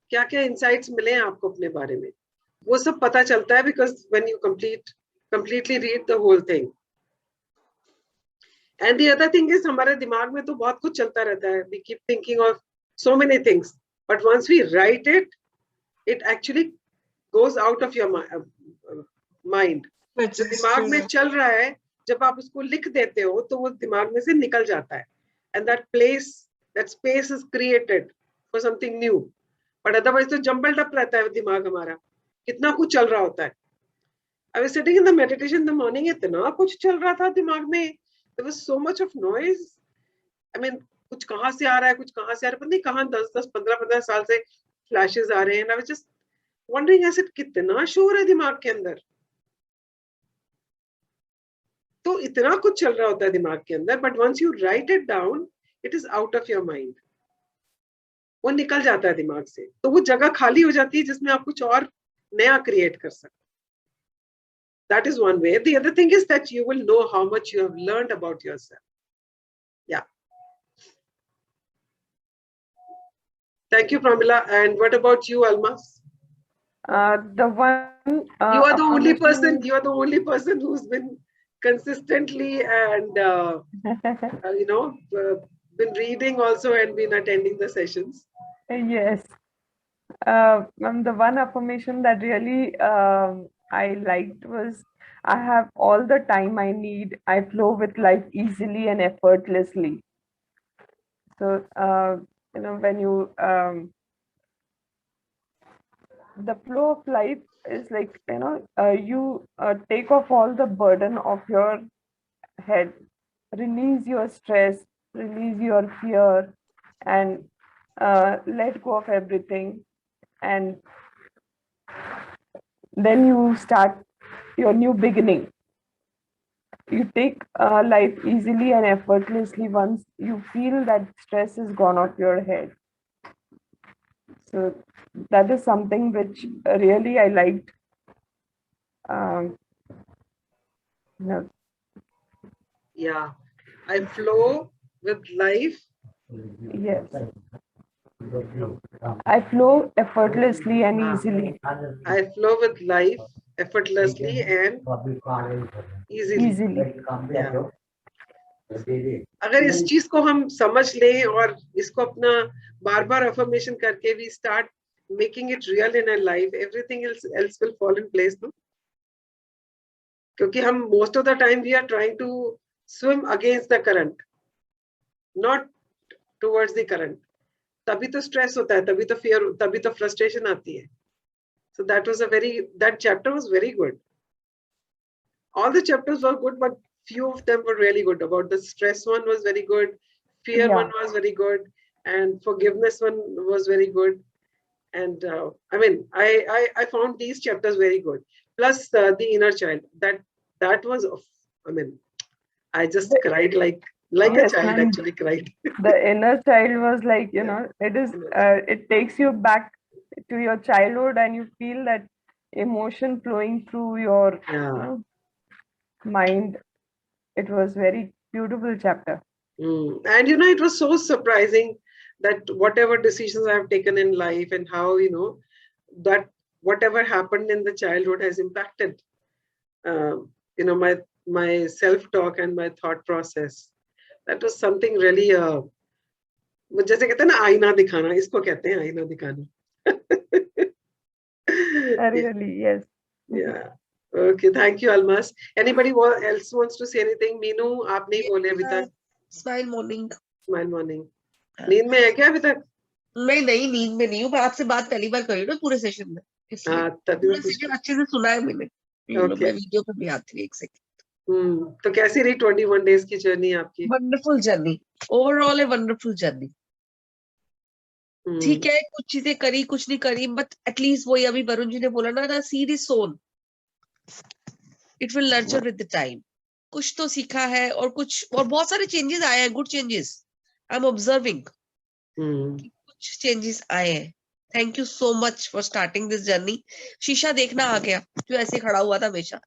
क्या-क्या insights मिले हैं आपको अपने बारे में? वो सब पता चलता है because when you completely read the whole thing. And the other thing is हमारे दिमाग में तो बहुत कुछ चलता रहता है. We keep thinking of so many things, but once we write it, it actually goes out of your mind. जो दिमाग में चल रहा है, जब आप उसको लिख देते हो, तो वो दिमाग में से निकल जाता है. And that space is created for something new. But otherwise तो jumbled up रहता है दिमाग हमारा. कितना कुछ चल रहा होता है. I was sitting in the meditation in the morning, इतना कुछ चल रहा था दिमाग में. There was so much of noise. I mean, कुछ कहाँ से आ रहा है, कुछ कहाँ से आ रहा है, पता नहीं कहाँ 10, 15 साल से flashes आ रहे हैं. And I was just wondering, I said, कितना शोर है दिमाग के अंदर. तो इतना कुछ चल रहा होता है दिमाग के अंदर, but once you write it down, it is out of your mind. वो निकल जाता है दिमाग से, तो वो जगह खाली हो जाती है जिसमें आप कुछ और नया create कर सकते. That is one way. The other thing is that you will know how much you have learned about yourself. Yeah. Thank you, Pramila. And what about you, Almas? The one you are the only person. You are the only person who's been consistently and been reading also and been attending the sessions. Yes. The one affirmation that really I liked was, I have all the time I need. I flow with life easily and effortlessly. So, when you, the flow of life is like, you take off all the burden of your head, release your stress, release your fear, and let go of everything. And then you start your new beginning. You take life easily and effortlessly once you feel that stress is gone off your head. So that is something which really I liked. Yeah, I flow with life. Yes. I flow effortlessly and easily. I flow with life effortlessly and easily. Yeah. अगर इस चीज को हम समझ लें और इसको अपना बार-बार affirmation करके we start making it real in our life, everything else will fall in place. No? क्योंकि हम most of the time we are trying to swim against the current, not towards the current. तभी तो stress होता है, तभी तो fear, तभी तो frustration आती है. So that chapter was very good. All the chapters were good, but few of them were really good. About the stress one was very good, fear one was very good, and forgiveness one was very good. And I mean, I found these chapters very good. Plus the inner child, that was, I mean, I just cried like Yes, a child ma'am. actually cried. The inner child was like, you know, it takes you back to your childhood, and you feel that emotion flowing through your mind. It was very beautiful chapter. And you know, it was so surprising that whatever decisions I have taken in life, and how, you know, that whatever happened in the childhood has impacted, you know, my self-talk and my thought process. That was something really, जैसे कहते हैं ना आईना दिखाना, इसको कहते हैं आईना दिखाना. Really, yes. Yeah. Okay, thank you, Almas. Anybody else wants to say anything? Meenu, आप नहीं बोले अभी तक. Smile morning. Smile morning. नींद में है क्या अभी तक? मैं नहीं नींद में नहीं हूँ, पर आपसे बात पहली बार करी ना पूरे सेशन में, इसलिए पूरा सेशन अच्छे से सुना है मैंने. मैं वीडियो पे भी आती है एक सेकंड. तो कैसी रही 21 डेज की जर्नी आपकी? Wonderful journey, overall a wonderful journey. ठीक है, कुछ चीजें करी, कुछ नहीं करी, बट एटलीस्ट वही अभी वरुण जी ने बोला ना, the seed is sown, it will nurture with the time. कुछ तो सीखा है, और बहुत सारे चेंजेस आए हैं, good changes. I am observing कुछ चेंजेस आए हैं. Thank you so much for starting this journey. शीशा देखना आ गया, जो ऐसे खड़ा हुआ था हमेशा.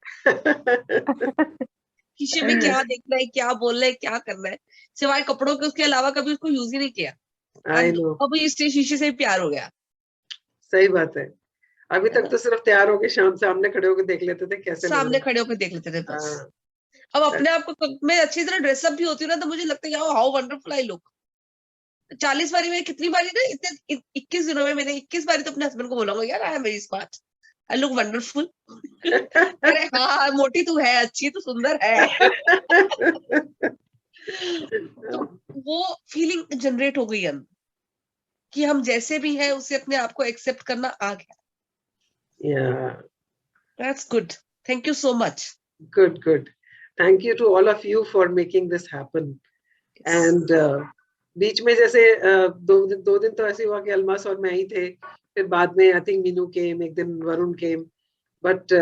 शीशे में क्या देखना है, क्या बोलना है, क्या करना है, सिवाय कपड़ों के, उसके अलावा कभी उसको यूज ही नहीं किया. अब इससे शीशे से प्यार हो गया. सही बात है. अभी तक तो सिर्फ तैयार होके शाम सामने खड़े होके देख लेते थे कैसे, सामने खड़े होके देख लेते थे बस. अब अपने आप को मैं अच्छी तरह ड्रेसअप भी होती हूँ ना, तो मुझे लगता है हाउ वंडरफुल आई लुक. 40 बारी में, कितनी बारी ना, इतने 21 दिनों में मैंने 21 बारी तो अपने हस्बैंड को बोला यार, I am very smart, I look wonderful. अरे हाँ, मोटी तू है, अच्छी तो सुंदर है. तो वो फीलिंग जनरेट हो गई अंदर कि हम जैसे भी हैं, उसे अपने आप को एक्सेप्ट करना आ गया. Yeah, that's good. Thank you so much. Good. Thank you to all of you for making this happen. Yes. And बीच में जैसे दो दिन तो ऐसे हुआ कि अलमास और मैं ही थे, फिर बाद में I think मीनू came, एक दिन Varun came, but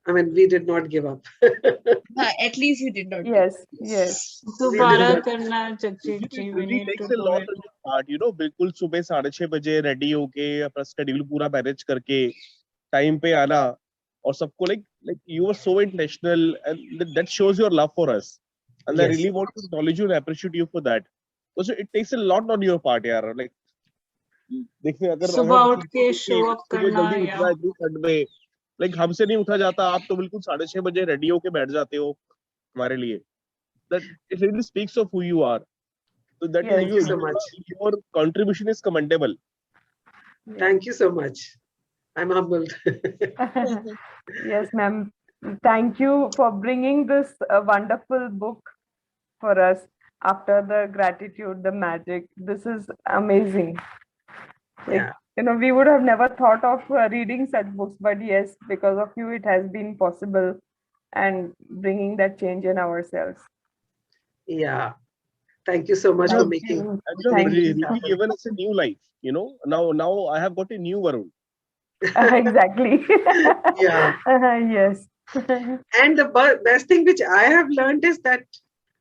I mean we did not give up. At least we did not. Yes. दोबारा करना जगजीत जी. We need to do it. You know, बिल्कुल सुबह 6:30 बजे रेडी होके अपना शेड्यूल पूरा मैनेज करके टाइम पे आना, और सबको like you were so intentional, and that shows your love for us, and yes. I really want to acknowledge you and appreciate you for that. So it takes a lot on your part यार. Like देखिए, अगर सुबह उठ के show up करना, या like हमसे नहीं उठा जाता, आप तो बिल्कुल 6:30 बजे रेडी होके बैठ जाते हो हमारे लिए. That it really speaks of who you are. So that thank you so much. Your contribution is commendable. Thank you so much. I'm humbled. Yes, ma'am. Thank you for bringing this wonderful book for us. After the gratitude, the magic. This is amazing. Yeah. You know, we would have never thought of reading such books, but yes, because of you, it has been possible, and bringing that change in ourselves. Yeah. Thank you so much for making. Really given us a new life. You know, now I have got a new Varun. Exactly. Yeah. Yes. And the best thing which I have learned is that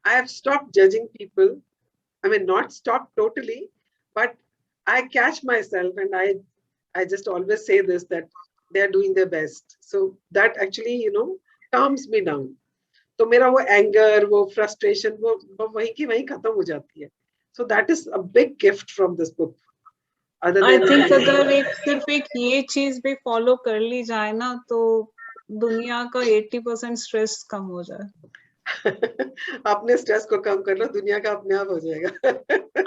I have stopped judging people. I mean, not stopped totally, but I catch myself, and I just always say this, that they are doing their best. So that actually, you know, calms me down. तो मेरा वो anger, वो frustration, वो वहीं की वहीं खत्म हो जाती है. So that is a big gift from this book. I think अगर सिर्फ एक ये चीज भी फॉलो कर ली जाए ना, तो दुनिया का 80% स्ट्रेस कम हो जाए. अपने स्ट्रेस को कम कर लो, दुनिया का अपने आप हो जाएगा.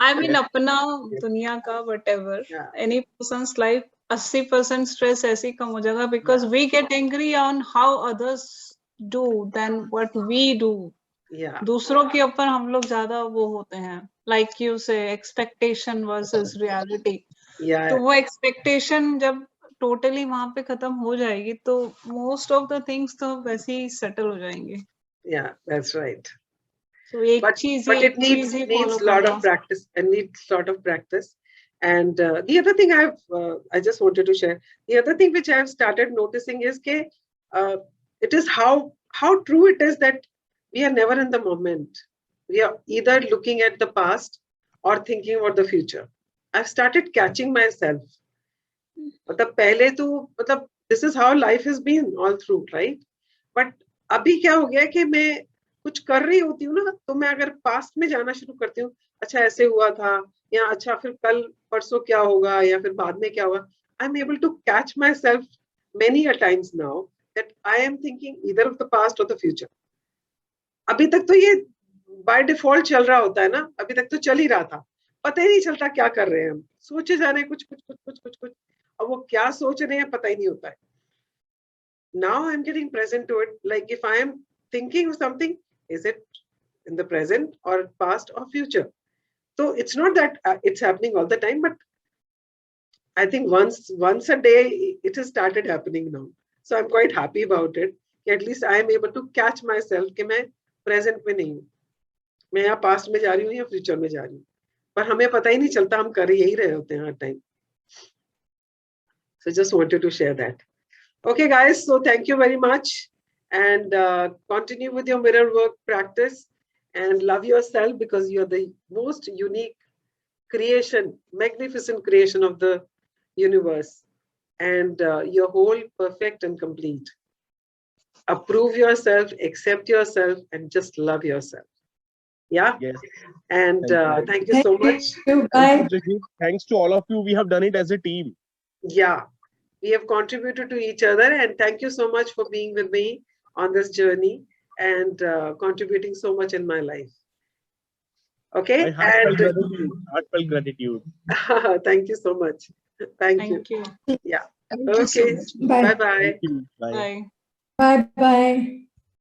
I mean अपना, दुनिया का, whatever. Any person's life, 80% stress ऐसे ही कम हो जाएगा, because we get angry on how others do than what we do. Yeah, दूसरों के ऊपर हम लोग ज्यादा वो होते हैं, like you say expectation versus reality. yeah, तो वो expectation जब totally वहां पे खत्म हो जाएगी तो most of the things तो वैसे ही settle हो जाएंगे. yeah, that's right. So एक But चीज it needs he follow lot करना. of practice and needs lot of practice. And the other thing I just wanted to share, the other thing which I have started noticing is that it is how true it is that we are never in the moment. We are either looking at the past or thinking about the future. I've started catching myself. मतलब पहले तो मतलब this is how life has been all through, right? But अभी क्या हो गया कि मैं कुछ कर रही होती हूँ ना, तो मैं अगर पास्ट में जाना शुरू करती हूँ, अच्छा ऐसे हुआ था, या अच्छा फिर कल परसों क्या होगा, या फिर बाद में क्या होगा, I am able to catch myself many a times now that I am thinking either of the past और द फ्यूचर. अभी तक तो ये बाय डिफॉल्ट चल रहा होता है ना, अभी तक तो चल ही रहा था, पता ही नहीं चलता क्या कर रहे हैं हम, सोचे जा रहे हैं कुछ कुछ कुछ कुछ कुछ कुछ, अब वो क्या सोच रहे हैं पता ही नहीं होता है. Now I'm getting present to it. Like if I am thinking of something, is it in the present or past or future? So it's not that it's happening all the time, but I think once a day it has started happening now. So I'm quite happy about it. At least I am able to catch myself कि मैं present में नहीं हूँ, मैं या past में जा रही हूँ या future में जा रही हूँ, पर हमें पता ही नहीं चलता, हम कर यही रहे होते हैं हर time. So just wanted to share that. Okay, guys, so thank you very much, and continue with your mirror work practice and love yourself, because you're the most unique creation, magnificent creation of the universe, and you're whole, perfect and complete. Approve yourself, accept yourself, and just love yourself. Yeah. Yes. And thank you so much. Bye. Thanks to all of you. We have done it as a team. Yeah. We have contributed to each other, and thank you so much for being with me on this journey and contributing so much in my life. Okay, heartfelt gratitude. Thank you so much. Thank you. you. Yeah. Thank you so Okay. much. Bye. Bye bye. Bye. Bye. Bye. Bye.